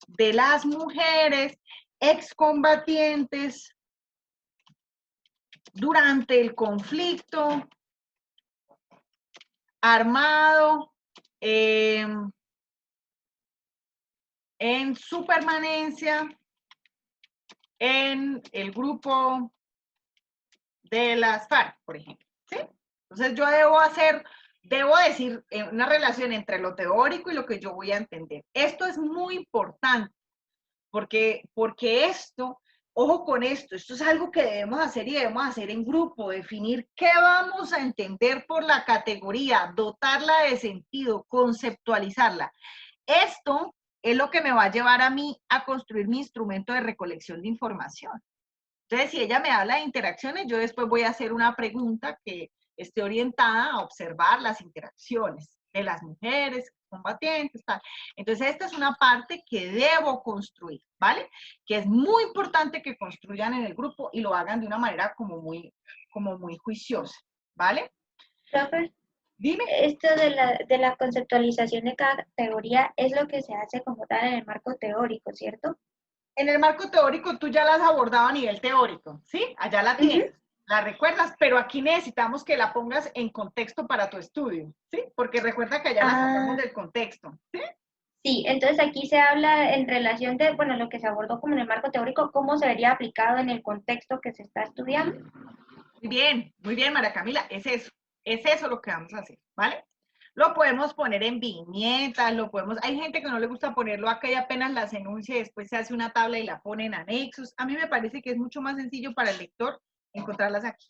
de las mujeres excombatientes durante el conflicto armado en su permanencia en el grupo de las FARC, por ejemplo. ¿Sí? Entonces yo debo decir una relación entre lo teórico y lo que yo voy a entender. Esto es muy importante, porque esto, ojo con esto es algo que debemos hacer y debemos hacer en grupo, definir qué vamos a entender por la categoría, dotarla de sentido, conceptualizarla. Esto es lo que me va a llevar a mí a construir mi instrumento de recolección de información. Entonces, si ella me habla de interacciones, yo después voy a hacer una pregunta que esté orientada a observar las interacciones de las mujeres combatientes, tal. Entonces, esta es una parte que debo construir, ¿vale? Que es muy importante que construyan en el grupo y lo hagan de una manera como muy juiciosa, ¿vale? Profe, Dime. esto de la conceptualización de cada categoría es lo que se hace como tal en el marco teórico, ¿cierto? En el marco teórico tú ya la has abordado a nivel teórico, ¿sí? Allá la tienes, la recuerdas, pero aquí necesitamos que la pongas en contexto para tu estudio, ¿sí? Porque recuerda que allá la sacamos del contexto, ¿sí? Sí, entonces aquí se habla en relación de, bueno, lo que se abordó como en el marco teórico, cómo se vería aplicado en el contexto que se está estudiando. Muy bien, María Camila, es eso lo que vamos a hacer, ¿vale? Lo podemos poner en viñetas, hay gente que no le gusta ponerlo acá y apenas las enuncia y después se hace una tabla y la pone en anexos. A mí me parece que es mucho más sencillo para el lector encontrarlas aquí,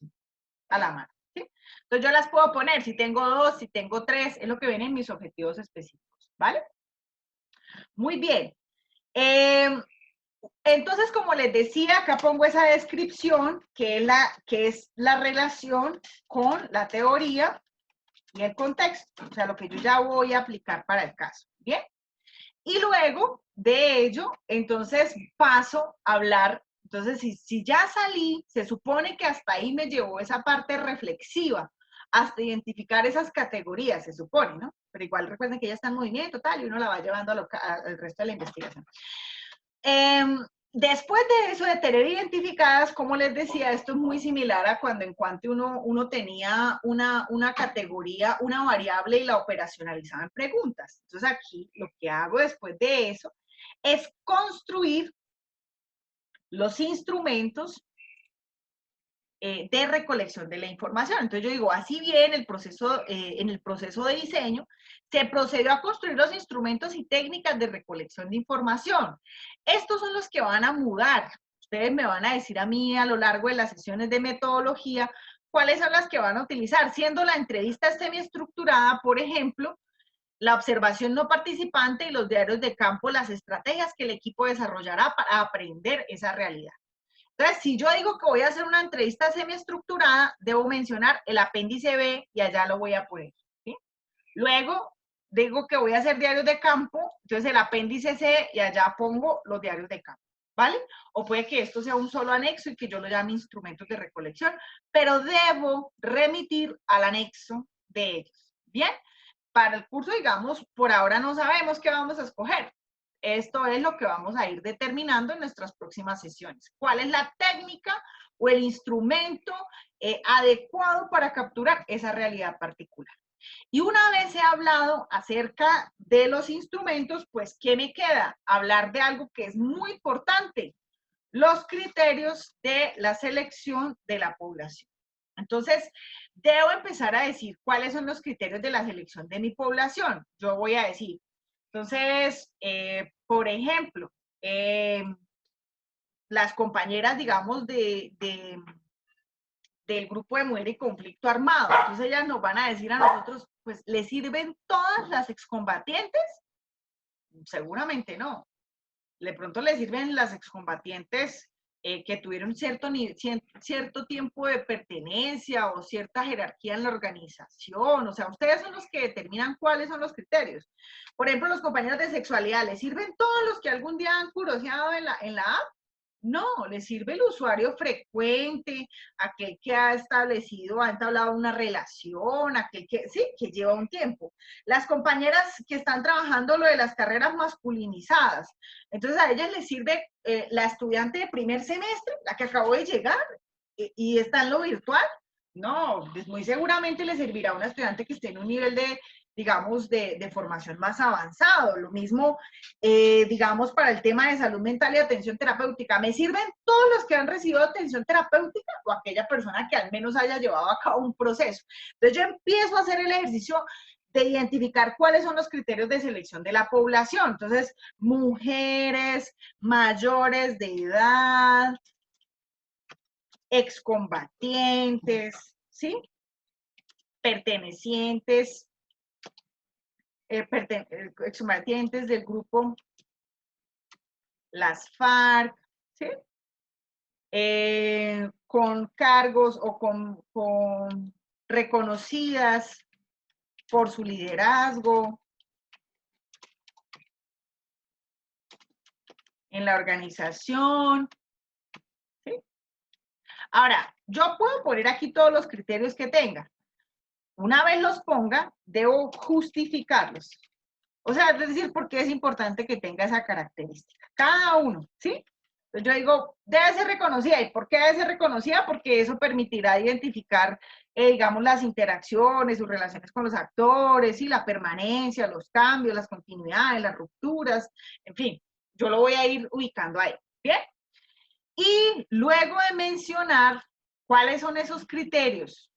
a la mano, ¿sí? Entonces yo las puedo poner, si tengo 2, si tengo 3, es lo que vienen mis objetivos específicos, ¿vale? Muy bien. Entonces, como les decía, acá pongo esa descripción, que es la relación con la teoría y el contexto, o sea, lo que yo ya voy a aplicar para el caso, ¿bien? Y luego de ello, entonces paso a hablar, entonces si ya salí, se supone que hasta ahí me llevó esa parte reflexiva, hasta identificar esas categorías, se supone, ¿no? Pero igual recuerden que ya está en movimiento, tal, y uno la va llevando al resto de la investigación. Después de eso, de tener identificadas, como les decía, esto es muy similar a cuando en cuanto uno tenía una categoría, una variable y la operacionalizaba en preguntas. Entonces aquí lo que hago después de eso es construir los instrumentos de recolección de la información. Entonces yo digo, así bien en el proceso de diseño, se procedió a construir los instrumentos y técnicas de recolección de información. Estos son los que van a mudar. Ustedes me van a decir a mí a lo largo de las sesiones de metodología cuáles son las que van a utilizar, siendo la entrevista semiestructurada, por ejemplo, la observación no participante y los diarios de campo, las estrategias que el equipo desarrollará para aprender esa realidad. Entonces, si yo digo que voy a hacer una entrevista semiestructurada, debo mencionar el apéndice B y allá lo voy a poner, ¿sí? Luego, digo que voy a hacer diarios de campo, entonces el apéndice C y allá pongo los diarios de campo, ¿vale? O puede que esto sea un solo anexo y que yo lo llame instrumentos de recolección, pero debo remitir al anexo de ellos, ¿bien? Para el curso, digamos, por ahora no sabemos qué vamos a escoger. Esto es lo que vamos a ir determinando en nuestras próximas sesiones. ¿Cuál es la técnica o el instrumento adecuado para capturar esa realidad particular? Y una vez he hablado acerca de los instrumentos, pues, ¿qué me queda? Hablar de algo que es muy importante, los criterios de la selección de la población. Entonces, debo empezar a decir cuáles son los criterios de la selección de mi población. Yo voy a decir, entonces, por ejemplo, las compañeras, digamos, del grupo de mujeres en conflicto armado, entonces ellas nos van a decir a nosotros, pues, ¿les sirven todas las excombatientes? Seguramente no. De pronto les sirven las excombatientes que tuvieron cierto tiempo de pertenencia o cierta jerarquía en la organización. O sea, ustedes son los que determinan cuáles son los criterios. Por ejemplo, los compañeros de sexualidad, ¿les sirven todos los que algún día han curioseado en la app? No, le sirve el usuario frecuente, aquel que ha entablado una relación, aquel que, sí, que lleva un tiempo. Las compañeras que están trabajando lo de las carreras masculinizadas, entonces a ellas les sirve la estudiante de primer semestre, la que acabó de llegar y está en lo virtual. No, pues muy seguramente le servirá a un estudiante que esté en un nivel de, digamos, de formación más avanzado. Lo mismo, digamos, para el tema de salud mental y atención terapéutica. ¿Me sirven todos los que han recibido atención terapéutica o aquella persona que al menos haya llevado a cabo un proceso? Entonces yo empiezo a hacer el ejercicio de identificar cuáles son los criterios de selección de la población. Entonces, mujeres, mayores de edad, excombatientes, ¿sí? Pertenecientes, excombatientes del grupo las FARC, ¿sí? Con cargos o con reconocidas por su liderazgo en la organización, ¿sí? Ahora, yo puedo poner aquí todos los criterios que tenga. Una vez los ponga, debo justificarlos. O sea, es decir, por qué es importante que tenga esa característica. Cada uno, ¿sí? Entonces yo digo, debe ser reconocida. ¿Y por qué debe ser reconocida? Porque eso permitirá identificar, digamos, las interacciones, sus relaciones con los actores, ¿sí? La permanencia, los cambios, las continuidades, las rupturas, en fin. Yo lo voy a ir ubicando ahí, ¿bien? Y luego de mencionar cuáles son esos criterios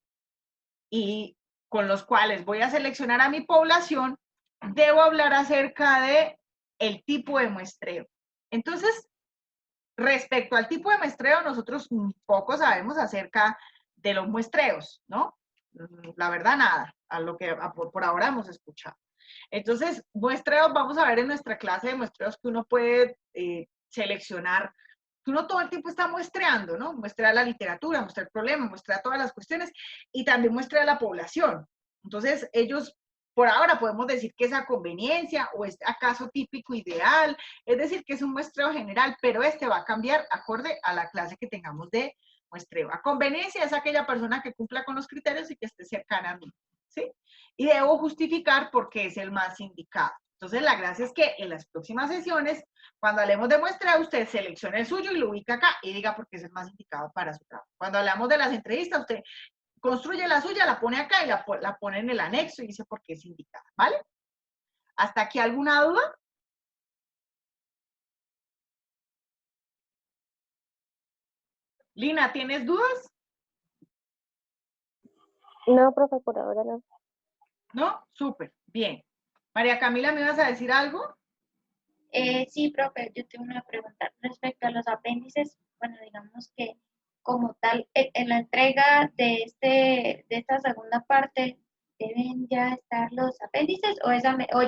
y con los cuales voy a seleccionar a mi población, debo hablar acerca de el tipo de muestreo. Entonces, respecto al tipo de muestreo, nosotros poco sabemos acerca de los muestreos, ¿no? La verdad, nada, a lo que por ahora hemos escuchado. Entonces, muestreos, vamos a ver en nuestra clase de muestreos que uno puede seleccionar, que uno todo el tiempo está muestreando, ¿no? Muestra la literatura, muestra el problema, muestra todas las cuestiones y también muestra la población. Entonces, ellos, por ahora podemos decir que es a conveniencia o es acaso típico ideal, es decir, que es un muestreo general, pero este va a cambiar acorde a la clase que tengamos de muestreo. A conveniencia es aquella persona que cumpla con los criterios y que esté cercana a mí, ¿sí? Y debo justificar por qué es el más indicado. Entonces, la gracia es que en las próximas sesiones, cuando hablemos de muestreo, usted seleccione el suyo y lo ubica acá y diga por qué es el más indicado para su trabajo. Cuando hablamos de las entrevistas, usted construye la suya, la pone acá y la pone en el anexo y dice por qué es indicada, ¿vale? ¿Hasta aquí alguna duda? Lina, ¿tienes dudas? No, profe, por ahora no. ¿No? Súper, bien. María Camila, ¿me ibas a decir algo? Sí, profe, yo tengo una pregunta respecto a los apéndices. Bueno, digamos que como tal, en la entrega de esta segunda parte, ¿deben ya estar los apéndices o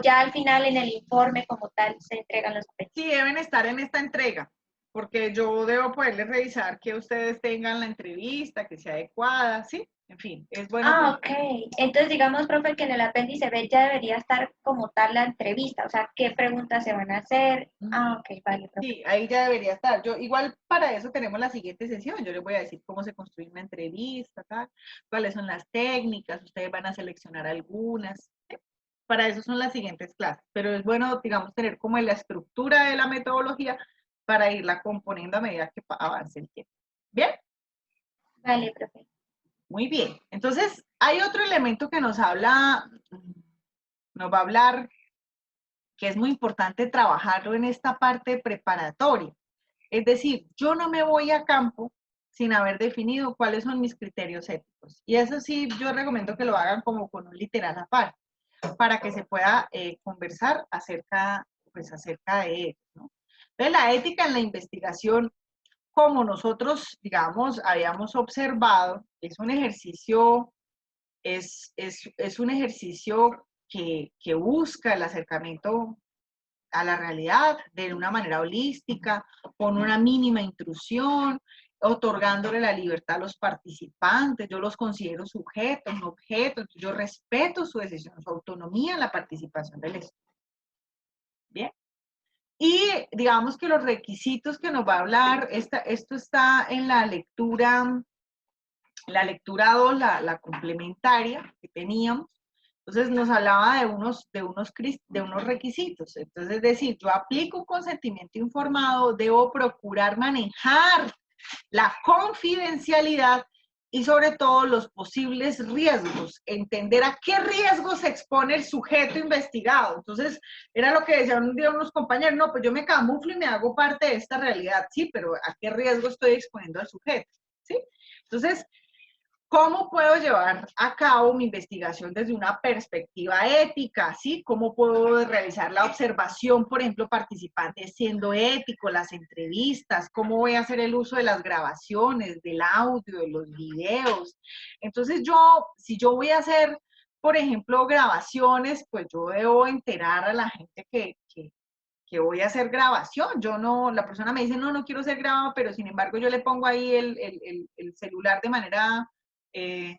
ya al final en el informe como tal se entregan los apéndices? Sí, deben estar en esta entrega, porque yo debo poderles revisar que ustedes tengan la entrevista, que sea adecuada, ¿sí? En fin, es bueno. Ah, ok. Entonces, digamos, profe, que en el apéndice B ya debería estar como tal la entrevista, o sea, qué preguntas se van a hacer. Ah, ok, vale, profe. Sí, ahí ya debería estar. Yo, igual para eso tenemos la siguiente sesión. Yo les voy a decir cómo se construye una entrevista, tal, cuáles son las técnicas, ustedes van a seleccionar algunas. ¿Sí? Para eso son las siguientes clases. Pero es bueno, digamos, tener como la estructura de la metodología para irla componiendo a medida que avance el tiempo. ¿Bien? Vale, profe. Muy bien. Entonces, hay otro elemento que nos va a hablar, que es muy importante trabajarlo en esta parte preparatoria. Es decir, yo no me voy a campo sin haber definido cuáles son mis criterios éticos. Y eso sí, yo recomiendo que lo hagan como con un literal aparte, para que se pueda conversar acerca de ello, ¿no? Entonces, la ética en la investigación, como nosotros, digamos, habíamos observado, es un ejercicio, un ejercicio que busca el acercamiento a la realidad de una manera holística, con una mínima intrusión, otorgándole la libertad a los participantes. Yo los considero sujetos, no objetos. Yo respeto su decisión, su autonomía en la participación del estudio. Bien. Y digamos que los requisitos que nos va a hablar, esto está en la lectura 2, la complementaria que teníamos. Entonces nos hablaba de unos requisitos. Entonces, es decir, yo aplico un consentimiento informado, debo procurar manejar la confidencialidad y sobre todo los posibles riesgos, entender a qué riesgos se expone el sujeto investigado. Entonces, era lo que decían un día unos compañeros, no, pues yo me camuflo y me hago parte de esta realidad, sí, pero ¿a qué riesgo estoy exponiendo al sujeto? ¿Sí? Entonces, ¿cómo puedo llevar a cabo mi investigación desde una perspectiva ética? ¿Sí? ¿Cómo puedo realizar la observación, por ejemplo, participante siendo ético, las entrevistas? ¿Cómo voy a hacer el uso de las grabaciones, del audio, de los videos? Entonces si yo voy a hacer, por ejemplo, grabaciones, pues yo debo enterar a la gente que voy a hacer grabación. Yo no, la persona me dice, no, no quiero ser grabado, pero sin embargo yo le pongo ahí el celular de manera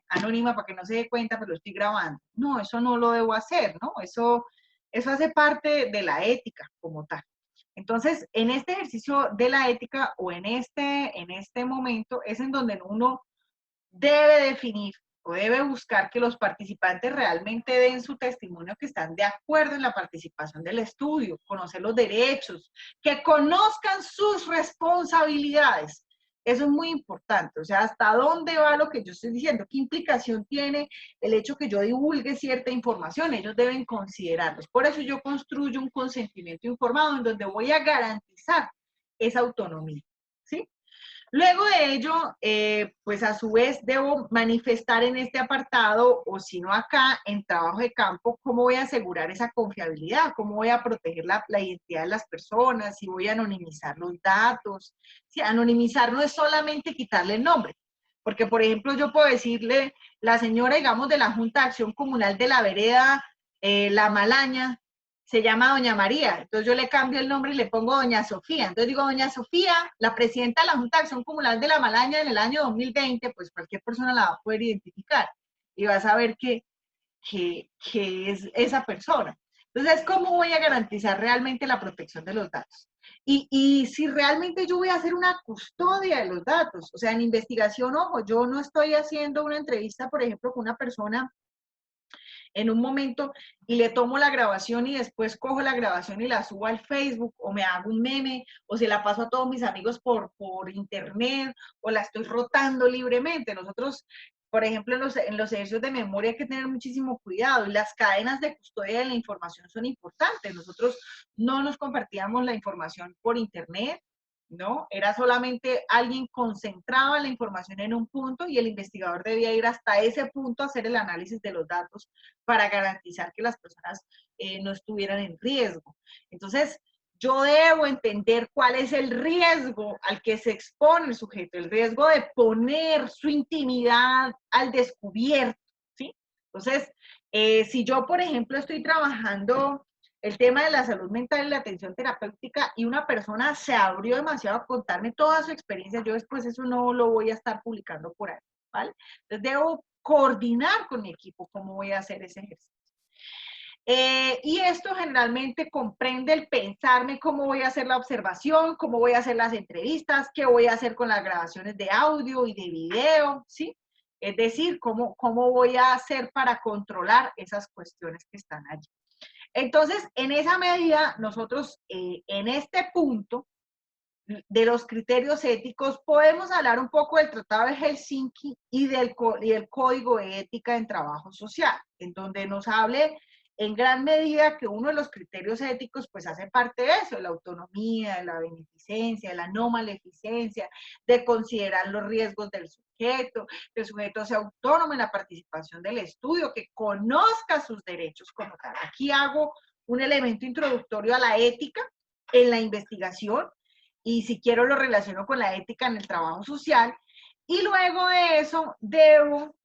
anónima para que no se dé cuenta, pero lo estoy grabando. No, eso no lo debo hacer, ¿no? Eso hace parte de la ética como tal. Entonces, en este ejercicio de la ética o en este momento es en donde uno debe definir o debe buscar que los participantes realmente den su testimonio, que están de acuerdo en la participación del estudio, conocer los derechos, que conozcan sus responsabilidades. Eso es muy importante, o sea, hasta dónde va lo que yo estoy diciendo, qué implicación tiene el hecho que yo divulgue cierta información, ellos deben considerarlos. Por eso yo construyo un consentimiento informado en donde voy a garantizar esa autonomía, ¿sí? Luego de ello, pues a su vez debo manifestar en este apartado, o si no acá, en trabajo de campo, cómo voy a asegurar esa confiabilidad, cómo voy a proteger la identidad de las personas, si voy a anonimizar los datos. Si anonimizar no es solamente quitarle el nombre, porque por ejemplo yo puedo decirle, la señora, digamos, de la Junta de Acción Comunal de la Vereda, La Malaña, se llama Doña María, entonces yo le cambio el nombre y le pongo Doña Sofía. Entonces digo, Doña Sofía, la presidenta de la Junta de Acción Comunal de La Malaña en el año 2020, pues cualquier persona la va a poder identificar y va a saber que es esa persona. Entonces, ¿cómo voy a garantizar realmente la protección de los datos? Y si realmente yo voy a hacer una custodia de los datos, o sea, en investigación, ojo, yo no estoy haciendo una entrevista, por ejemplo, con una persona en un momento y le tomo la grabación y después cojo la grabación y la subo al Facebook o me hago un meme o se la paso a todos mis amigos por internet o la estoy rotando libremente. Nosotros, por ejemplo, en los ejercicios de memoria hay que tener muchísimo cuidado y las cadenas de custodia de la información son importantes. Nosotros no nos compartíamos la información por internet, ¿no? Era solamente alguien concentraba la información en un punto y el investigador debía ir hasta ese punto a hacer el análisis de los datos para garantizar que las personas no estuvieran en riesgo. Entonces, yo debo entender cuál es el riesgo al que se expone el sujeto, el riesgo de poner su intimidad al descubierto, ¿sí? Entonces, si yo, por ejemplo, estoy trabajando el tema de la salud mental y la atención terapéutica y una persona se abrió demasiado a contarme toda su experiencia, yo después eso no lo voy a estar publicando por ahí, ¿vale? Entonces debo coordinar con mi equipo cómo voy a hacer ese ejercicio. Y esto generalmente comprende el pensarme cómo voy a hacer la observación, cómo voy a hacer las entrevistas, qué voy a hacer con las grabaciones de audio y de video, ¿sí? Es decir, cómo voy a hacer para controlar esas cuestiones que están allí. Entonces, en esa medida, nosotros en este punto de los criterios éticos podemos hablar un poco del Tratado de Helsinki y del Código de Ética en Trabajo Social, en donde nos hable en gran medida que uno de los criterios éticos pues hace parte de eso, de la autonomía, de la beneficencia, de la no maleficencia, de considerar los riesgos del sujeto, que el sujeto sea autónomo en la participación del estudio, que conozca sus derechos como tal. Aquí hago un elemento introductorio a la ética en la investigación y si quiero lo relaciono con la ética en el trabajo social y luego de eso debo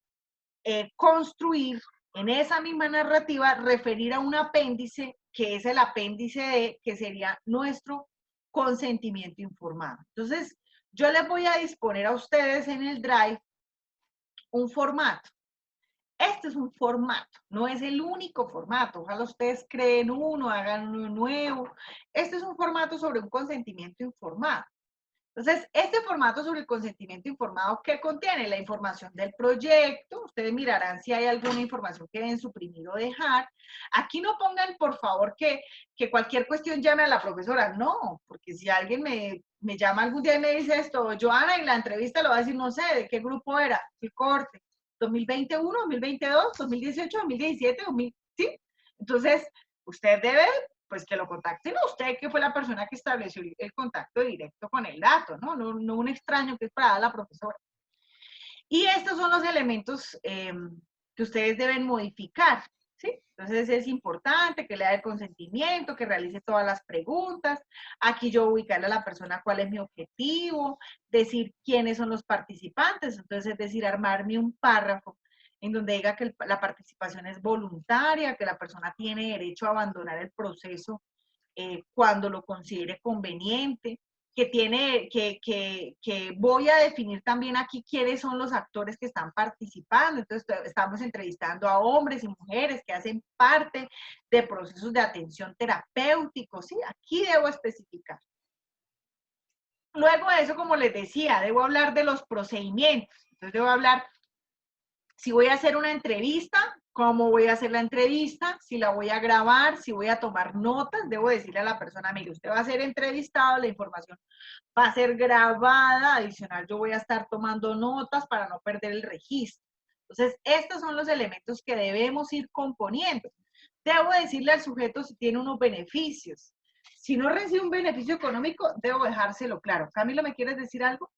construir en esa misma narrativa, referir a un apéndice que es el apéndice D, que sería nuestro consentimiento informado. Entonces, yo les voy a disponer a ustedes en el Drive un formato. Este es un formato, no es el único formato. Ojalá ustedes creen uno, hagan uno nuevo. Este es un formato sobre un consentimiento informado. Entonces, este formato sobre el consentimiento informado, ¿qué contiene? La información del proyecto. Ustedes mirarán si hay alguna información que deben suprimir o dejar. Aquí no pongan, por favor, que cualquier cuestión llame a la profesora. No, porque si alguien me me llama algún día y me dice esto, Joana, en la entrevista le va a decir, no sé, ¿de qué grupo era? ¿Qué corte? ¿2021, 2022, 2018, 2017, 2000? ¿Sí? Entonces, usted debe, pues, que lo contacten a usted, que fue la persona que estableció el contacto directo con el dato, ¿no? No un extraño que es para la profesora. Y estos son los elementos que ustedes deben modificar, ¿sí? Entonces es importante que lea el consentimiento, que realice todas las preguntas. Aquí yo ubicarle a la persona cuál es mi objetivo, decir quiénes son los participantes, entonces es decir, armarme un párrafo en donde diga que la participación es voluntaria, que la persona tiene derecho a abandonar el proceso cuando lo considere conveniente, que voy a definir también aquí quiénes son los actores que están participando. Entonces, estamos entrevistando a hombres y mujeres que hacen parte de procesos de atención terapéuticos, ¿sí? Aquí debo especificar. Luego de eso, como les decía, debo hablar de los procedimientos. Entonces, debo hablar si voy a hacer una entrevista, cómo voy a hacer la entrevista, si la voy a grabar, si voy a tomar notas, debo decirle a la persona, mire, usted va a ser entrevistado, la información va a ser grabada, adicional yo voy a estar tomando notas para no perder el registro. Entonces, estos son los elementos que debemos ir componiendo. Debo decirle al sujeto si tiene unos beneficios. Si no recibe un beneficio económico, debo dejárselo claro. Camilo, ¿me quieres decir algo?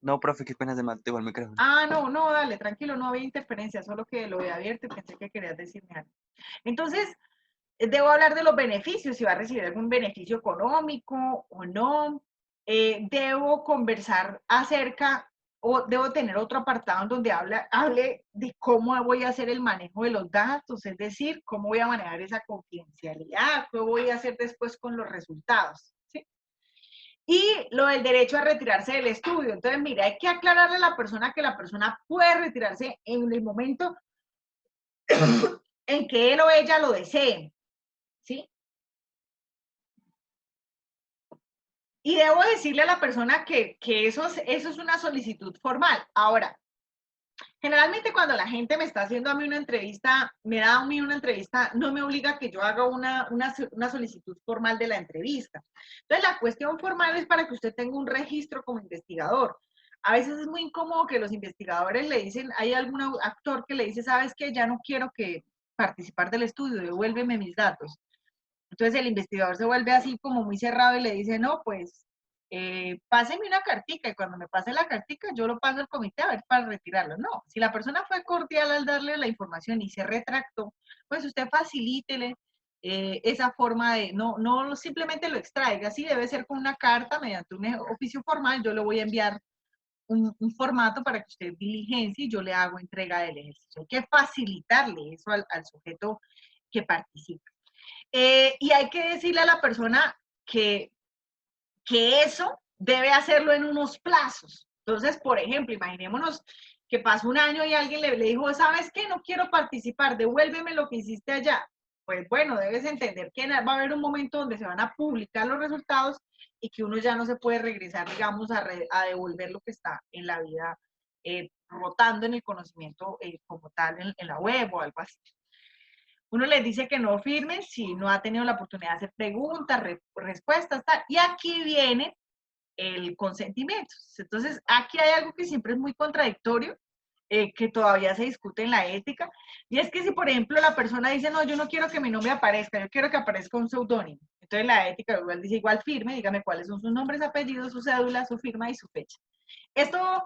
No, profe, qué pena, se me activó el micrófono. Ah, no, dale, tranquilo, no había interferencia, solo que lo he abierto y pensé que querías decirme algo. Entonces, debo hablar de los beneficios, si va a recibir algún beneficio económico o no. Debo conversar acerca, o debo tener otro apartado en donde hable de cómo voy a hacer el manejo de los datos, es decir, cómo voy a manejar esa confidencialidad, qué voy a hacer después con los resultados. ¿Sí? Y lo del derecho a retirarse del estudio. Entonces, mira, hay que aclararle a la persona que la persona puede retirarse en el momento en que él o ella lo deseen, ¿sí? Y debo decirle a la persona que eso es una solicitud formal. Ahora, generalmente cuando la gente me está haciendo a mí una entrevista, me da a mí una entrevista, no me obliga a que yo haga una solicitud formal de la entrevista. Entonces, la cuestión formal es para que usted tenga un registro como investigador. A veces es muy incómodo que los investigadores le dicen, hay algún actor que le dice, ¿sabes qué? Ya no quiero que participar del estudio, devuélveme mis datos. Entonces el investigador se vuelve así como muy cerrado y le dice, no, pues páseme una cartica y cuando me pase la cartica yo lo paso al comité a ver para retirarlo. No, si la persona fue cordial al darle la información y se retractó, pues usted facilítele esa forma de, no simplemente lo extraiga, así debe ser con una carta mediante un oficio formal, yo le voy a enviar un formato para que usted diligencie y yo le hago entrega del ejercicio. Hay que facilitarle eso al sujeto que participa. Y hay que decirle a la persona que eso debe hacerlo en unos plazos. Entonces, por ejemplo, imaginémonos que pasó un año y alguien le dijo, ¿sabes qué? No quiero participar, devuélveme lo que hiciste allá. Pues bueno, debes entender que va a haber un momento donde se van a publicar los resultados y que uno ya no se puede regresar, digamos, a devolver lo que está en la vida, rotando en el conocimiento como tal en la web o algo así. Uno les dice que no firmen si no ha tenido la oportunidad de hacer preguntas, respuestas, tal. Y aquí viene el consentimiento. Entonces, aquí hay algo que siempre es muy contradictorio, que todavía se discute en la ética, y es que si, por ejemplo, la persona dice, no, yo no quiero que mi nombre aparezca, yo quiero que aparezca un seudónimo. Entonces, la ética igual dice, igual firme, dígame cuáles son sus nombres, apellidos, su cédula, su firma y su fecha. Esto,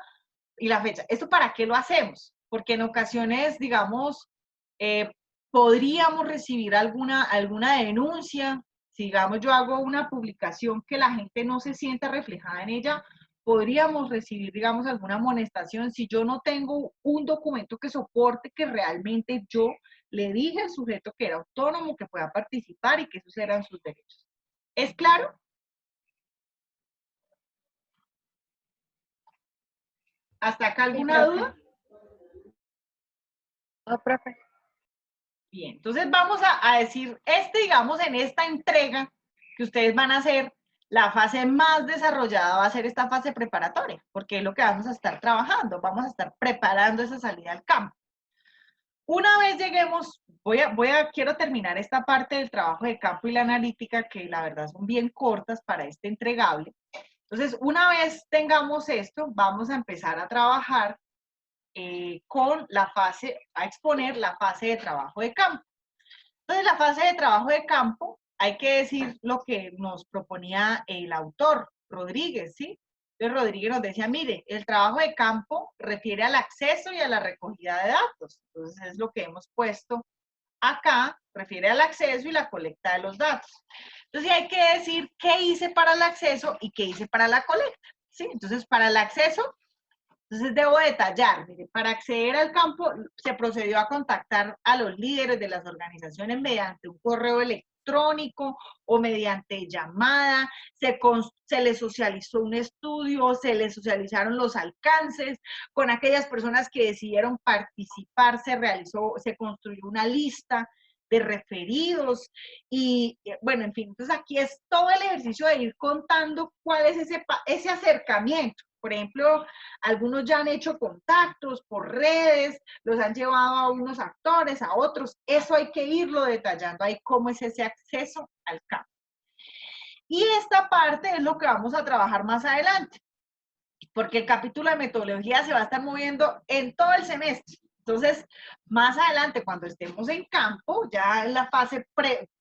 y la fecha, ¿esto para qué lo hacemos? Porque en ocasiones, digamos, podríamos recibir alguna denuncia, si digamos yo hago una publicación que la gente no se sienta reflejada en ella, podríamos recibir, digamos, alguna amonestación si yo no tengo un documento que soporte que realmente yo le dije al sujeto que era autónomo, que pueda participar y que esos eran sus derechos. ¿Es claro? ¿Hasta acá alguna duda? No, profe. Bien, entonces vamos a decir, digamos, en esta entrega que ustedes van a hacer, la fase más desarrollada va a ser esta fase preparatoria, porque es lo que vamos a estar trabajando, vamos a estar preparando esa salida al campo. Una vez lleguemos, quiero terminar esta parte del trabajo de campo y la analítica, que la verdad son bien cortas para este entregable. Entonces, una vez tengamos esto, vamos a empezar a trabajar con la fase, a exponer la fase de trabajo de campo. Entonces, la fase de trabajo de campo, hay que decir lo que nos proponía el autor, Rodríguez, ¿sí? Entonces, Rodríguez nos decía, mire, el trabajo de campo refiere al acceso y a la recogida de datos. Entonces, es lo que hemos puesto acá, refiere al acceso y la colecta de los datos. Entonces, hay que decir qué hice para el acceso y qué hice para la colecta, ¿sí? Entonces, para el acceso, entonces debo detallar, mire, para acceder al campo se procedió a contactar a los líderes de las organizaciones mediante un correo electrónico o mediante llamada, se les socializó un estudio, se les socializaron los alcances, con aquellas personas que decidieron participar se construyó una lista de referidos y bueno, en fin, entonces aquí es todo el ejercicio de ir contando cuál es ese acercamiento. Por ejemplo, algunos ya han hecho contactos por redes, los han llevado a unos actores, a otros. Eso hay que irlo detallando ahí, cómo es ese acceso al campo. Y esta parte es lo que vamos a trabajar más adelante, porque el capítulo de metodología se va a estar moviendo en todo el semestre. Entonces, más adelante, cuando estemos en campo, ya en la fase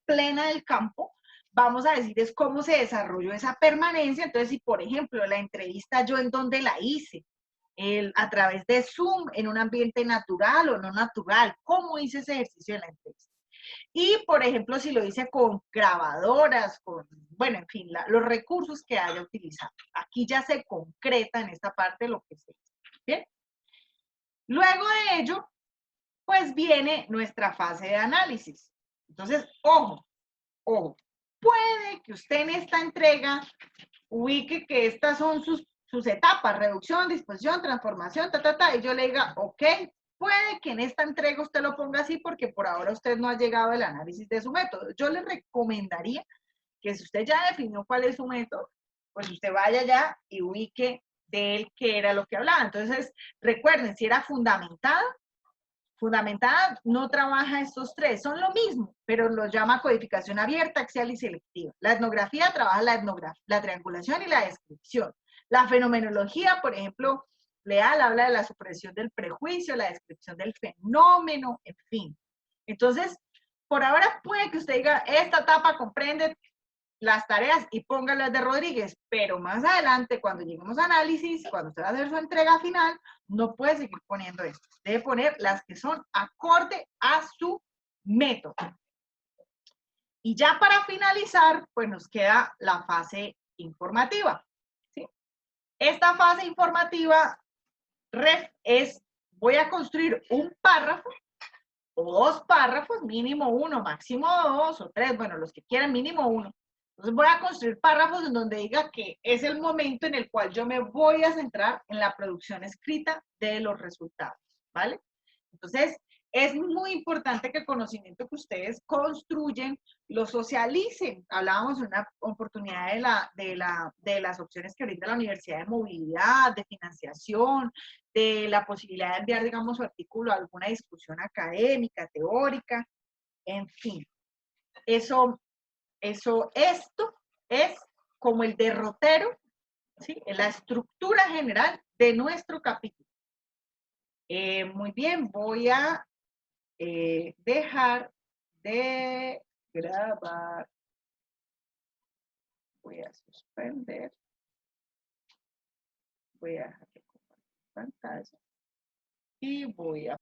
plena del campo, vamos a decir es cómo se desarrolló esa permanencia. Entonces, si por ejemplo la entrevista yo en dónde la hice, a través de Zoom, en un ambiente natural o no natural, cómo hice ese ejercicio de la entrevista. Y, por ejemplo, si lo hice con grabadoras, bueno, en fin, los recursos que haya utilizado. Aquí ya se concreta en esta parte lo que se hizo. ¿Bien? Luego de ello, pues viene nuestra fase de análisis. Entonces, ojo, ojo, puede que usted en esta entrega ubique que estas son sus etapas, reducción, disposición, transformación, y yo le diga, ok, puede que en esta entrega usted lo ponga así porque por ahora usted no ha llegado al análisis de su método. Yo le recomendaría que si usted ya definió cuál es su método, pues usted vaya ya y ubique de él qué era lo que hablaba. Entonces, recuerden, si era fundamentada no trabaja estos tres, son lo mismo, pero los llama codificación abierta, axial y selectiva. La etnografía trabaja la triangulación y la descripción. La fenomenología, por ejemplo, Leal habla de la supresión del prejuicio, la descripción del fenómeno, en fin. Entonces, por ahora puede que usted diga, esta etapa comprende las tareas y póngalas de Rodríguez, pero más adelante, cuando lleguemos a análisis, cuando usted va a hacer su entrega final, no puede seguir poniendo esto. Debe poner las que son acorde a su método. Y ya para finalizar, pues nos queda la fase informativa. ¿Sí? Esta fase informativa voy a construir un párrafo o dos párrafos, mínimo uno, máximo dos o tres, bueno, los que quieran, mínimo uno. Entonces voy a construir párrafos en donde diga que es el momento en el cual yo me voy a centrar en la producción escrita de los resultados, ¿vale? Entonces, es muy importante que el conocimiento que ustedes construyen lo socialicen. Hablábamos en una oportunidad de las opciones que brinda la Universidad de Movilidad, de financiación, de la posibilidad de enviar, digamos, su artículo a alguna discusión académica, teórica, en fin. Esto es como el derrotero, ¿sí? La estructura general de nuestro capítulo. Muy bien, voy a dejar de grabar. Voy a suspender. Voy a dejar de compartir pantalla. Y voy a